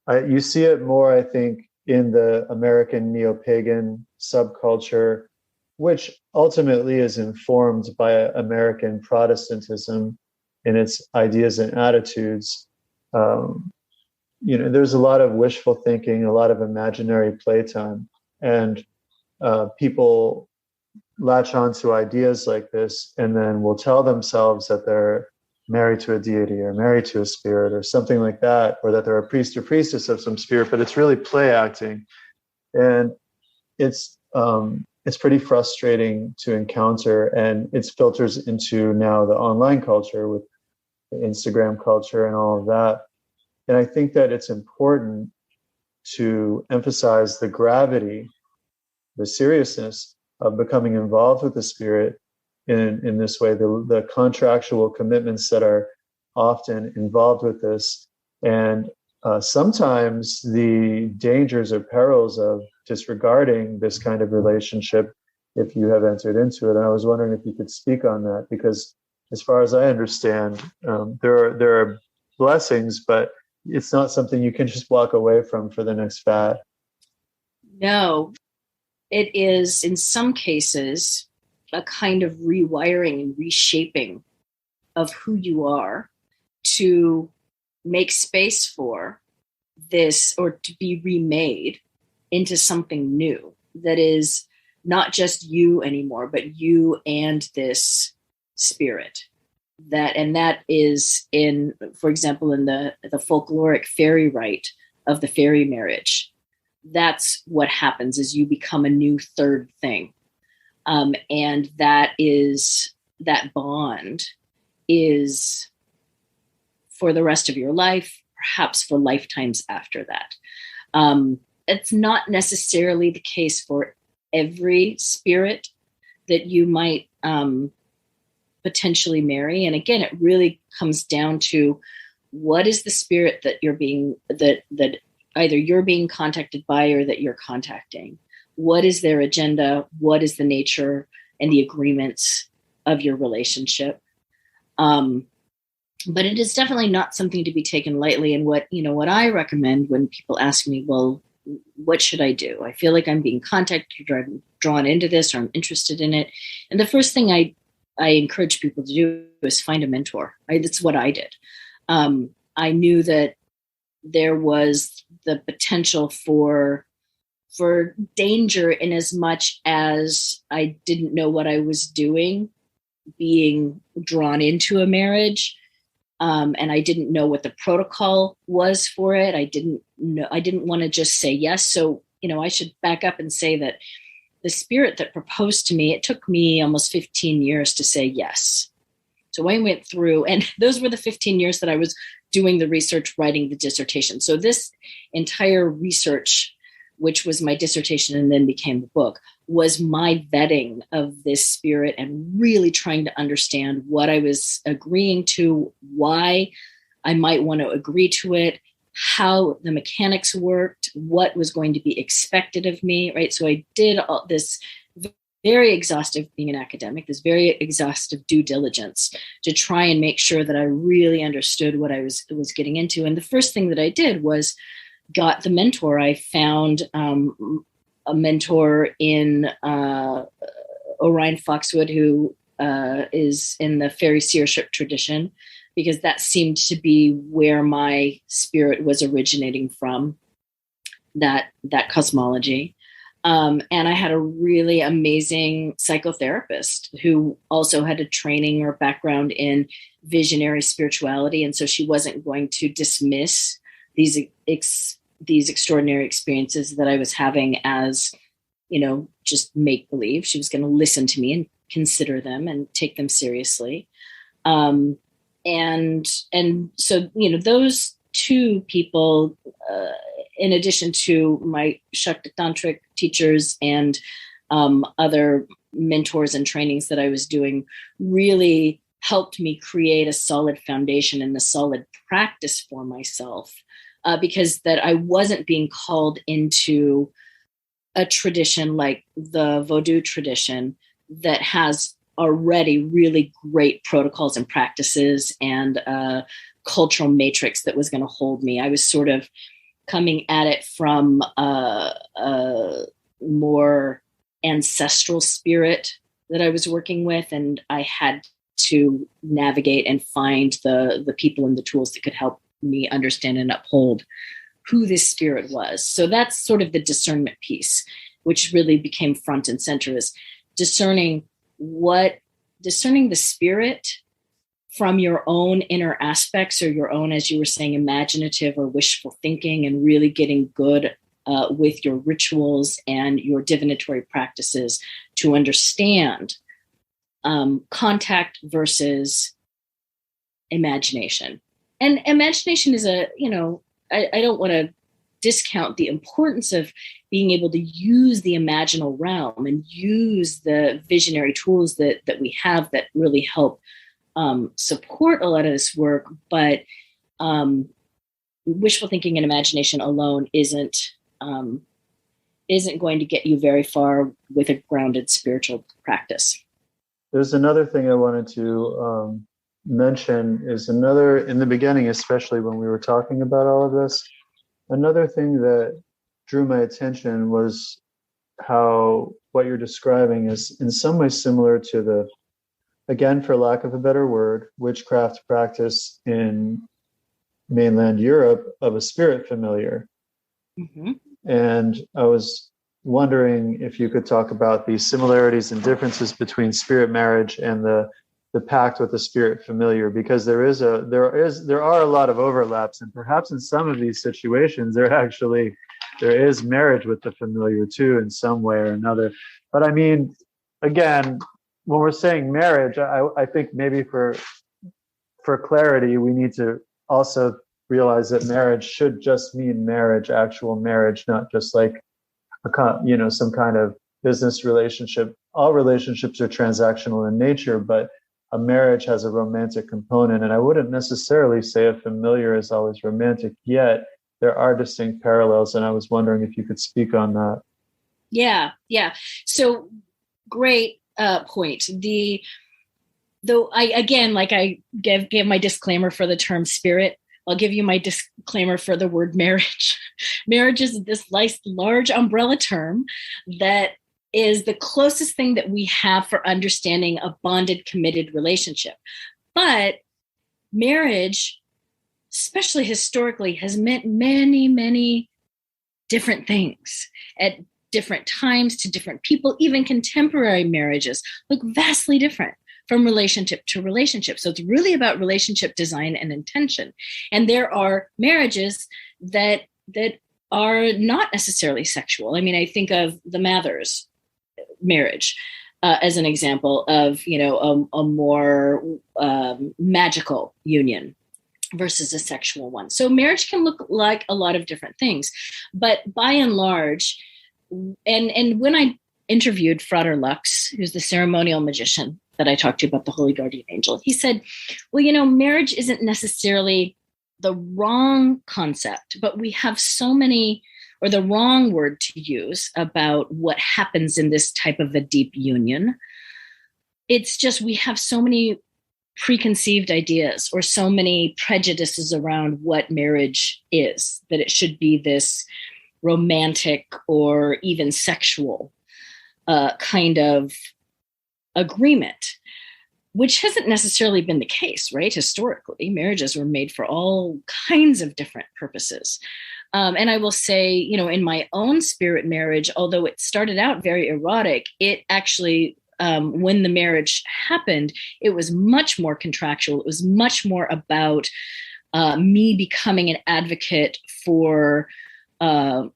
You see it more, I think, in the American neo-pagan subculture, which ultimately is informed by American Protestantism in its ideas and attitudes. There's a lot of wishful thinking, a lot of imaginary playtime, and people latch onto ideas like this and then will tell themselves that they're married to a deity or married to a spirit or something like that, or that they're a priest or priestess of some spirit, but it's really play acting. And it's pretty frustrating to encounter, and it filters into now the online culture with the Instagram culture and all of that. And I think that it's important to emphasize the gravity, the seriousness of becoming involved with the spirit in this way, the contractual commitments that are often involved with this, and sometimes the dangers or perils of disregarding this kind of relationship if you have entered into it. And I was wondering if you could speak on that, because as far as I understand, there are blessings, but it's not something you can just walk away from for the next fad. No, it is in some cases a kind of rewiring and reshaping of who you are to make space for this, or to be remade into something new that is not just you anymore, but you and this spirit. That is in, for example, in the folkloric fairy rite of the fairy marriage. That's what happens, is you become a new third thing. And that bond is for the rest of your life, perhaps for lifetimes after that. It's not necessarily the case for every spirit that you might potentially marry. And again, it really comes down to what is the spirit that that either you're being contacted by or that you're contacting. What is their agenda? What is the nature and the agreements of your relationship? But it is definitely not something to be taken lightly. And what I recommend when people ask me, well, what should I do? I feel like I'm being contacted, or I'm drawn into this, or I'm interested in it. And the first thing I encourage people to do is find a mentor. That's what I did. I knew that there was the potential for danger in as much as I didn't know what I was doing, being drawn into a marriage. And I didn't know what the protocol was for it. I didn't want to just say yes. So, I should back up and say that the spirit that proposed to me, it took me almost 15 years to say yes. So I went through, and those were the 15 years that I was doing the research, writing the dissertation. So this entire research, which was my dissertation and then became the book, was my vetting of this spirit and really trying to understand what I was agreeing to, why I might want to agree to it, how the mechanics worked, what was going to be expected of me, right? So I did all this very exhaustive, being an academic, this very exhaustive due diligence to try and make sure that I really understood what I was getting into. And the first thing that I did was got the mentor. I found a mentor in Orion Foxwood, who is in the fairy seership tradition, because that seemed to be where my spirit was originating from, that cosmology. And I had a really amazing psychotherapist who also had a training or background in visionary spirituality. And so she wasn't going to dismiss these extraordinary experiences that I was having as, just make believe. She was going to listen to me and consider them and take them seriously. And so, those two people, in addition to my Shakti Tantric teachers and other mentors and trainings that I was doing, really helped me create a solid foundation and a solid practice for myself, because that I wasn't being called into a tradition like the Vodou tradition that has already really great protocols and practices and cultural matrix that was going to hold me. I was sort of coming at it from a more ancestral spirit that I was working with, and I had to navigate and find the people and the tools that could help me understand and uphold who this spirit was. So that's sort of the discernment piece, which really became front and center, is discerning the spirit from your own inner aspects, or your own, as you were saying, imaginative or wishful thinking, and really getting good with your rituals and your divinatory practices to understand contact versus imagination. And imagination is I don't want to discount the importance of being able to use the imaginal realm and use the visionary tools that we have that really help support a lot of this work. But wishful thinking and imagination alone isn't going to get you very far with a grounded spiritual practice. There's another thing I wanted to mention is in the beginning, especially when we were talking about all of this, another thing that drew my attention was how what you're describing is in some ways similar to the, again, for lack of a better word, witchcraft practice in mainland Europe of a spirit familiar. Mm-hmm. And I was wondering if you could talk about the similarities and differences between spirit marriage and the pact with the spirit familiar, because there are a lot of overlaps, and perhaps in some of these situations there is marriage with the familiar too in some way or another. But I mean, again, when we're saying marriage, I think maybe for clarity we need to also realize that marriage should just mean marriage, actual marriage, not just like some kind of business relationship. All relationships are transactional in nature, but a marriage has a romantic component, and I wouldn't necessarily say a familiar is always romantic, yet there are distinct parallels, and I was wondering if you could speak on that. Yeah. So great point. Though I gave my disclaimer for the term spirit, I'll give you my disclaimer for the word marriage. Marriage is this large umbrella term that is the closest thing that we have for understanding a bonded, committed relationship. But marriage, especially historically, has meant many, many different things at different times to different people. Even contemporary marriages look vastly different from relationship to relationship. So it's really about relationship design and intention. And there are marriages that are not necessarily sexual. I mean, I think of the Mathers marriage as an example of, a more magical union versus a sexual one. So marriage can look like a lot of different things, but by and large, and when I interviewed Frater Lux, who's the ceremonial magician that I talked to about the Holy Guardian Angel, he said, well, marriage isn't necessarily the wrong concept, but we have so many, or the wrong word to use about what happens in this type of a deep union. It's just, we have so many preconceived ideas or so many prejudices around what marriage is, that it should be this romantic or even sexual kind of agreement, which hasn't necessarily been the case, right? Historically, marriages were made for all kinds of different purposes. And I will say, in my own spirit marriage, although it started out very erotic, it actually, when the marriage happened, it was much more contractual. It was much more about me becoming an advocate for the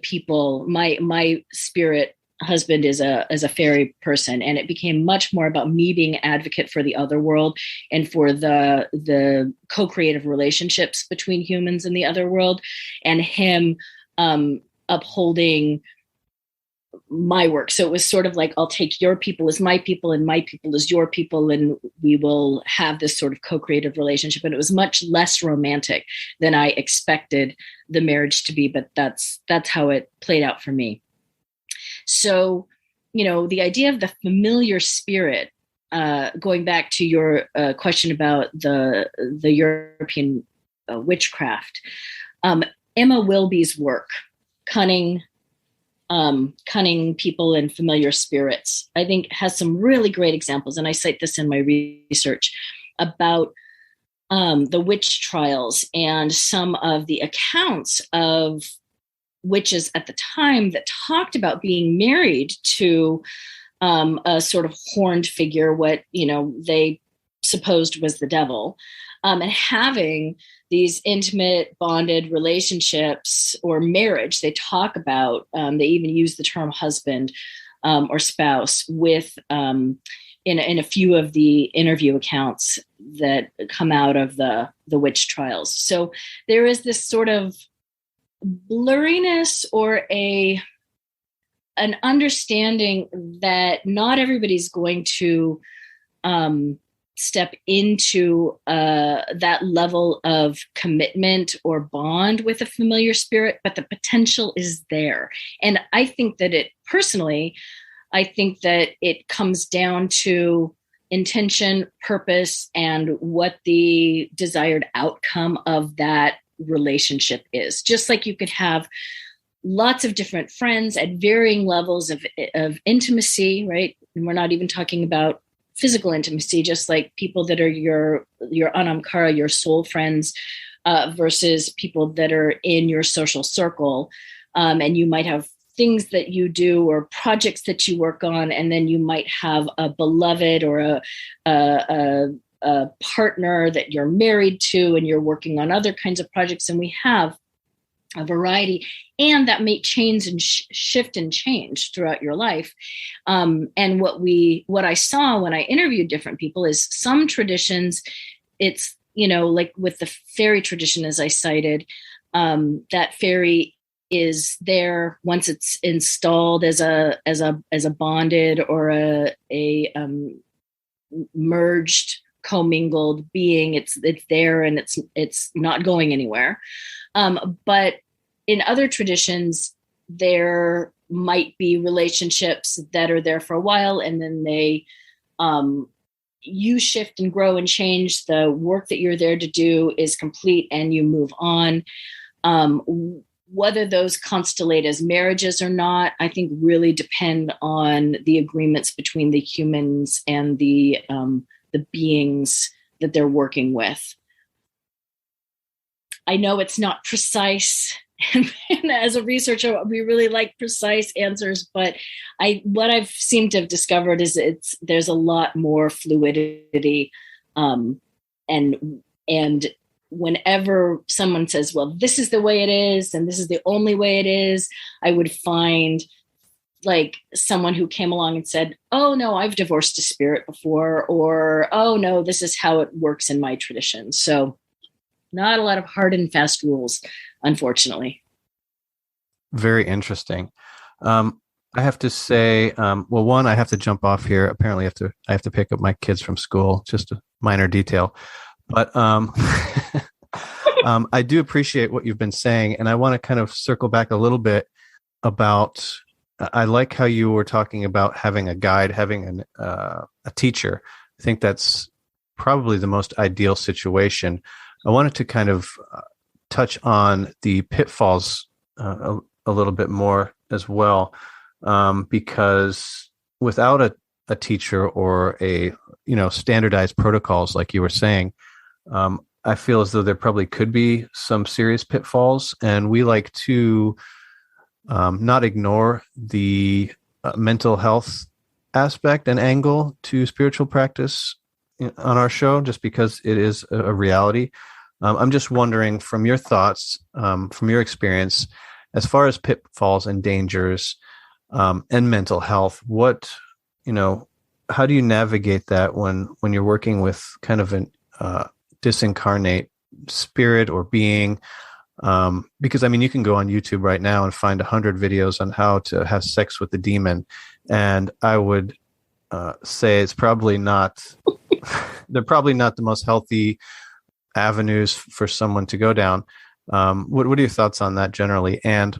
people. My spirit husband is a fairy person, and it became much more about me being an advocate for the other world and for the co-creative relationships between humans and the other world, and him upholding my work. So it was sort of like, I'll take your people as my people and my people as your people, and we will have this sort of co-creative relationship. And it was much less romantic than I expected the marriage to be, but that's how it played out for me. So, the idea of the familiar spirit, going back to your question about the European witchcraft, Emma Wilby's work, Cunning People and Familiar Spirits, I think has some really great examples. And I cite this in my research about the witch trials and some of the accounts of witches at the time that talked about being married to a sort of horned figure, what they supposed was the devil, and having these intimate bonded relationships or marriage. They talk about, they even use the term husband or spouse with in a few of the interview accounts that come out of the witch trials. So there is this sort of blurriness or an understanding that not everybody's going to step into that level of commitment or bond with a familiar spirit, but the potential is there. And I think that I think that it comes down to intention, purpose, and what the desired outcome of that relationship is. Just like you could have lots of different friends at varying levels of intimacy, right? And we're not even talking about physical intimacy, just like people that are your anamkara, your soul friends, versus people that are in your social circle. And you might have things that you do or projects that you work on, and then you might have a beloved or a partner that you're married to, and you're working on other kinds of projects. And we have a variety, and that may change and shift and change throughout your life. And what I saw when I interviewed different people is some traditions, it's, like with the fairy tradition, as I cited, that fairy is there once it's installed as a bonded or a merged, commingled being. It's there, and it's not going anywhere. But in other traditions, there might be relationships that are there for a while, and then they you shift and grow and change. The work that you're there to do is complete, and you move on. Whether those constellate as marriages or not, I think really depend on the agreements between the humans and the beings that they're working with. I know it's not precise, and as a researcher, we really like precise answers. But what I've seemed to have discovered is there's a lot more fluidity, and whenever someone says, well, this is the way it is, and this is the only way it is, I would find like someone who came along and said, oh no, I've divorced a spirit before, or, oh no, this is how it works in my tradition. So not a lot of hard and fast rules, unfortunately. Very interesting. I have to say, well, one, I have to jump off here. Apparently I have to pick up my kids from school, just a minor detail. But I do appreciate what you've been saying, and I want to kind of circle back a little bit about. I like how you were talking about having a guide, having a teacher. I think that's probably the most ideal situation. I wanted to kind of touch on the pitfalls a little bit more as well, because without a teacher or a standardized protocols, like you were saying. I feel as though there probably could be some serious pitfalls, and we like to not ignore the mental health aspect and angle to spiritual practice on our show, just because it is a reality. I'm just wondering, from your thoughts, from your experience, as far as pitfalls and dangers and mental health, how do you navigate that when you're working with kind of an disincarnate spirit or being? Because you can go on YouTube right now and find 100 videos on how to have sex with the demon, and I would say it's probably not. They're probably not the most healthy avenues for someone to go down. What are your thoughts on that generally? And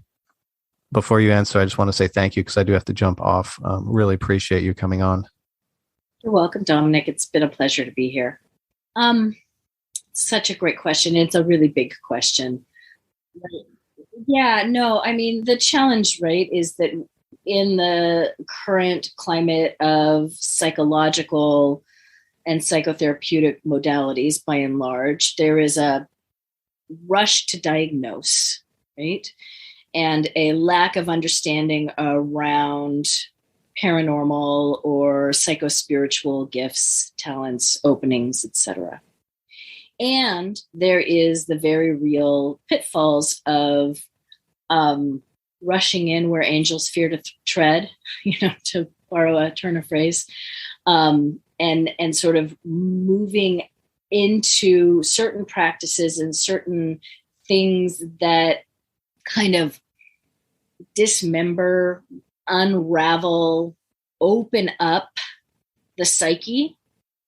before you answer, I just want to say thank you, because I do have to jump off. Really appreciate you coming on. You're welcome, Dominic. It's been a pleasure to be here. Such a great question. It's a really big question. Yeah, no, the challenge, right, is that in the current climate of psychological and psychotherapeutic modalities, by and large, there is a rush to diagnose, right? And a lack of understanding around paranormal or psychospiritual gifts, talents, openings, etc. And there is the very real pitfalls of rushing in where angels fear to tread, to borrow a turn of phrase, and sort of moving into certain practices and certain things that kind of dismember, unravel, open up the psyche,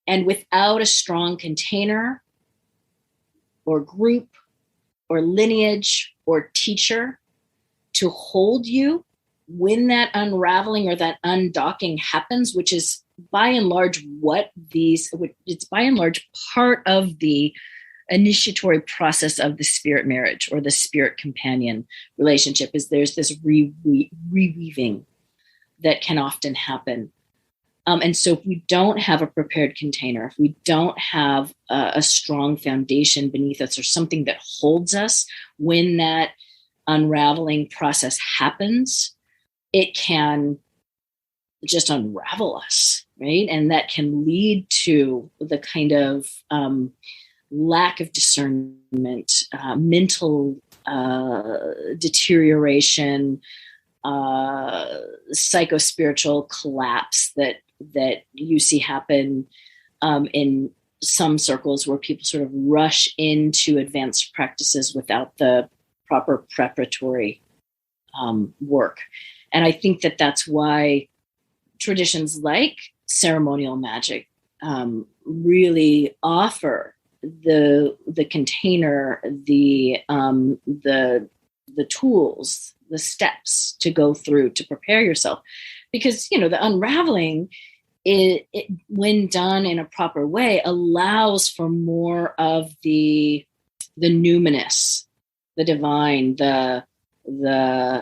and without a strong container or group or lineage or teacher to hold you when that unraveling or that undocking happens, which is by and large it's by and large part of the initiatory process of the spirit marriage or the spirit companion relationship, is there's this reweaving that can often happen. And so if we don't have a prepared container, if we don't have a strong foundation beneath us or something that holds us when that unraveling process happens, it can just unravel us, right? And that can lead to the kind of lack of discernment, mental deterioration, psychospiritual collapse that you see happen in some circles where people sort of rush into advanced practices without the proper preparatory work. And I think that that's why traditions like ceremonial magic really offer the container, the tools, the steps to go through to prepare yourself, because the unraveling, it when done in a proper way, allows for more of the numinous, the divine, the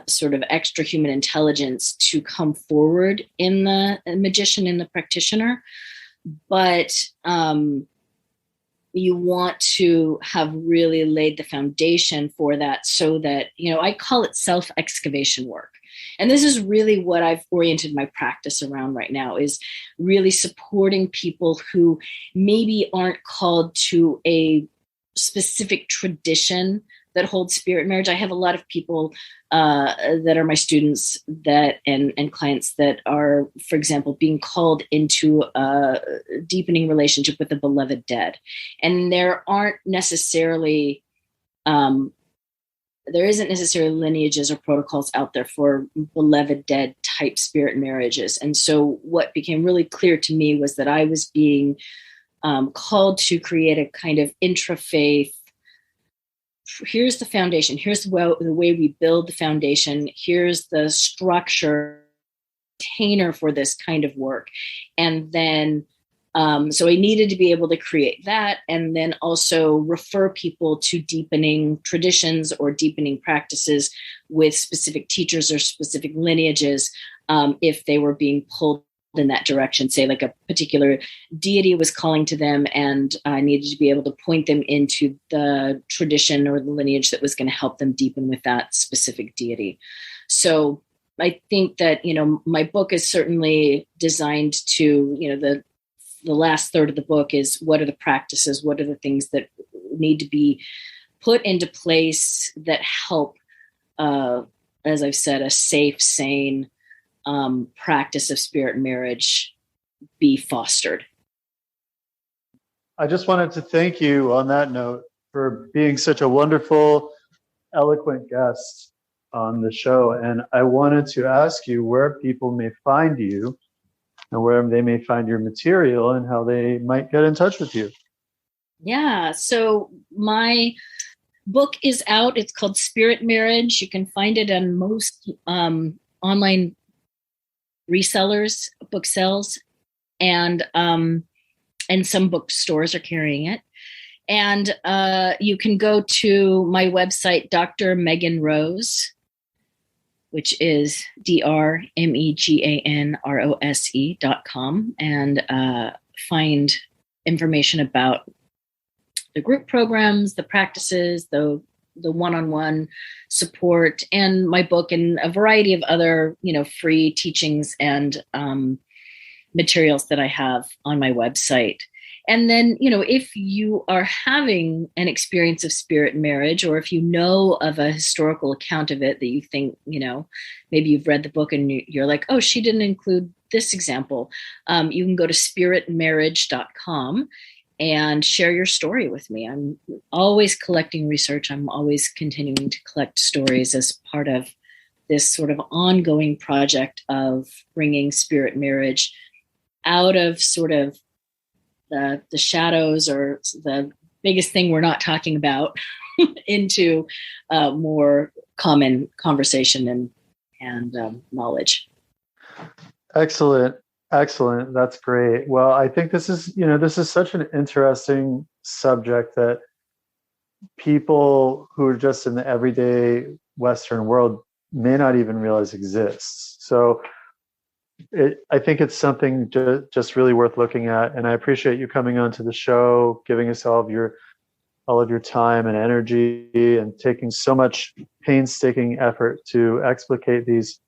sort of extra human intelligence to come forward in the magician, in the practitioner. But you want to have really laid the foundation for that, so that, I call it self-excavation work. And this is really what I've oriented my practice around right now, is really supporting people who maybe aren't called to a specific tradition that holds spirit marriage. I have a lot of people that are my students and clients that are, for example, being called into a deepening relationship with the beloved dead. And there isn't necessarily lineages or protocols out there for beloved dead type spirit marriages. And so what became really clear to me was that I was being called to create a kind of intra-faith. Here's the foundation. Here's the way we build the foundation. Here's the structure, container for this kind of work. And then, so I needed to be able to create that, and then also refer people to deepening traditions or deepening practices with specific teachers or specific lineages, if they were being pulled in that direction. Say like a particular deity was calling to them, and I needed to be able to point them into the tradition or the lineage that was going to help them deepen with that specific deity. So I think that, my book is certainly designed to, the last third of the book is what are the practices, what are the things that need to be put into place that help, as I've said, a safe, sane practice of spirit marriage be fostered. I just wanted to thank you on that note for being such a wonderful, eloquent guest on the show. And I wanted to ask you where people may find you and where they may find your material and how they might get in touch with you. Yeah. So my book is out. It's called Spirit Marriage. You can find it on most online resellers, book sales, and some bookstores are carrying it. And you can go to my website, Dr. Megan Rose, which is DrMeganRose.com, and find information about the group programs, the practices, the one-on-one support, and my book, and a variety of other, free teachings and materials that I have on my website. And then, if you are having an experience of spirit marriage, or if you know of a historical account of it that you think, maybe you've read the book and you're like, oh, she didn't include this example, you can go to spiritmarriage.com and share your story with me. I'm always collecting research. I'm always continuing to collect stories as part of this sort of ongoing project of bringing spirit marriage out of sort of the shadows, or the biggest thing we're not talking about, into more common conversation and knowledge. Excellent. That's great. Well, I think this is such an interesting subject that people who are just in the everyday Western world may not even realize exists. So I think it's something just really worth looking at. And I appreciate you coming onto the show, giving us all of your time and energy, and taking so much painstaking effort to explicate these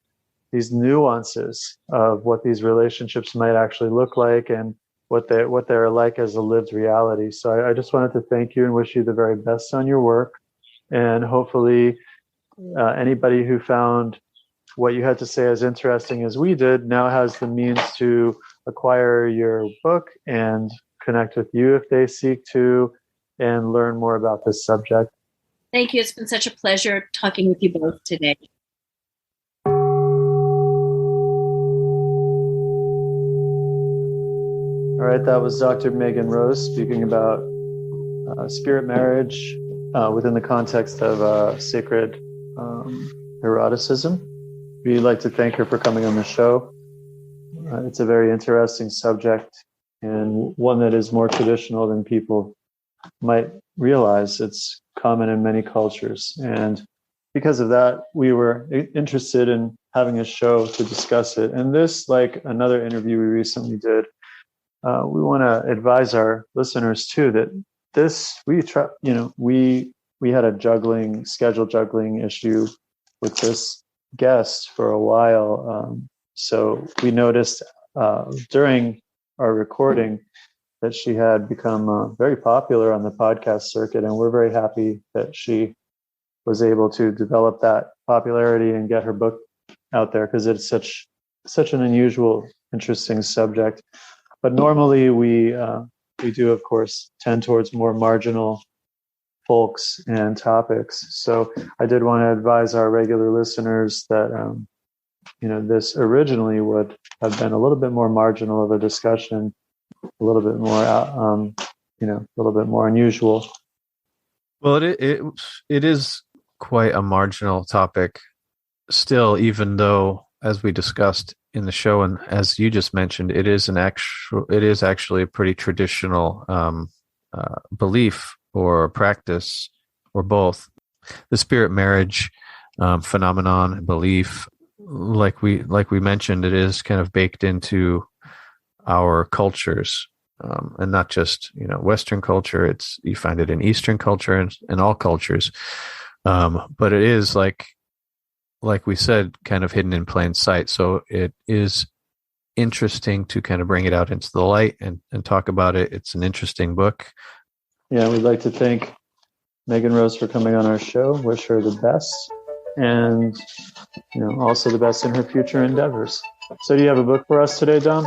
nuances of what these relationships might actually look like and what they're like as a lived reality. So I just wanted to thank you and wish you the very best on your work. And hopefully anybody who found what you had to say as interesting as we did now has the means to acquire your book and connect with you if they seek to, and learn more about this subject. Thank you. It's been such a pleasure talking with you both today. All right, that was Dr. Megan Rose speaking about spirit marriage within the context of sacred eroticism. We'd like to thank her for coming on the show. It's a very interesting subject, and one that is more traditional than people might realize. It's common in many cultures. And because of that, we were interested in having a show to discuss it. And this, like another interview we recently did, we want to advise our listeners too that we had a schedule juggling issue with this guest for a while. So we noticed during our recording that she had become very popular on the podcast circuit, and we're very happy that she was able to develop that popularity and get her book out there, because it's such an unusual, interesting subject. But normally we do, of course, tend towards more marginal folks and topics. So I did want to advise our regular listeners that this originally would have been a little bit more marginal of a discussion, a little bit more a little bit more unusual. Well, it is quite a marginal topic still, even though, as we discussed in the show and as you just mentioned, it is actually a pretty traditional belief or practice, or both. The spirit marriage phenomenon, belief, like we mentioned, it is kind of baked into our cultures, and not just Western culture. You find it in Eastern culture and in all cultures, but it is like we said, kind of hidden in plain sight. So it is interesting to kind of bring it out into the light and talk about it. It's an interesting book. Yeah, we'd like to thank Megan Rose for coming on our show. Wish her the best, and also the best in her future endeavors. So do you have a book for us today, Dom?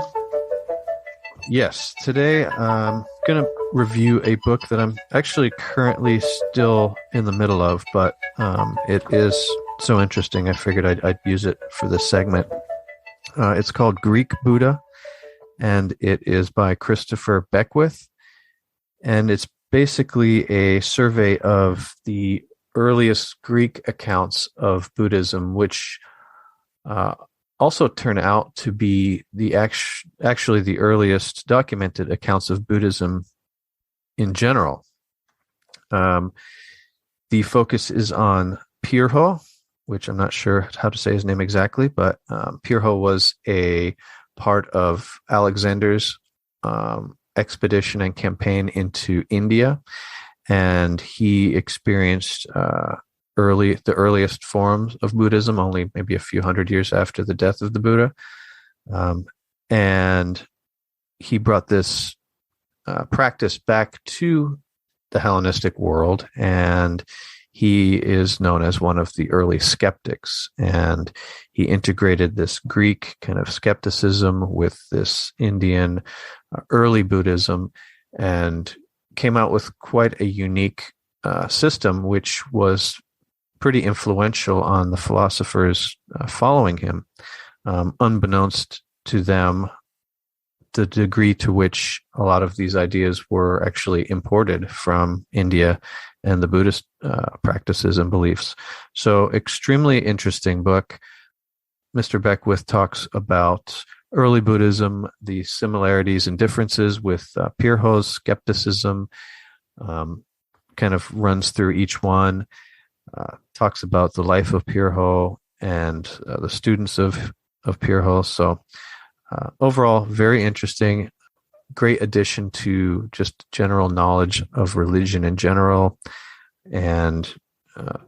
Yes. Today I'm going to review a book that I'm actually currently still in the middle of, but it is so interesting I figured I'd use it for this segment. It's called Greek Buddha, and it is by Christopher Beckwith, and it's basically a survey of the earliest Greek accounts of Buddhism, which also turn out to be actually the earliest documented accounts of Buddhism in general. The focus is on Pirho, which I'm not sure how to say his name exactly, but Pirho was a part of Alexander's expedition and campaign into India, and he experienced the earliest forms of Buddhism, only maybe a few hundred years after the death of the Buddha, and he brought this practice back to the Hellenistic world, and he is known as one of the early skeptics, and he integrated this Greek kind of skepticism with this Indian early Buddhism, and came out with quite a unique system, which was pretty influential on the philosophers following him, unbeknownst to them, the degree to which a lot of these ideas were actually imported from India and the Buddhist practices and beliefs. So, extremely interesting book. Mr. Beckwith talks about early Buddhism, the similarities and differences with Pirho's skepticism, kind of runs through each one, talks about the life of Pirho and the students of Pirho. So, overall, very interesting, great addition to just general knowledge of religion in general, and a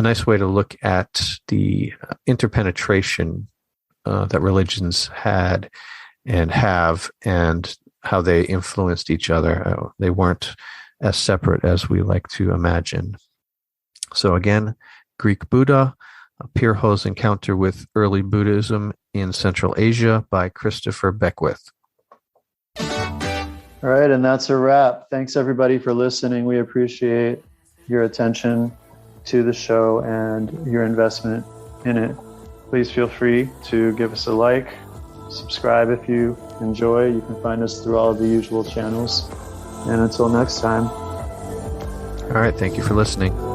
nice way to look at the interpenetration that religions had and have, and how they influenced each other. They weren't as separate as we like to imagine. So again, Greek Buddha, Pirho's Encounter with Early Buddhism in Central Asia by Christopher Beckwith. All right, and that's a wrap. Thanks everybody for listening. We appreciate your attention to the show and your investment in it. Please feel free to give us a like, subscribe if you enjoy. You can find us through all of the usual channels. And until next time. All right, thank you for listening.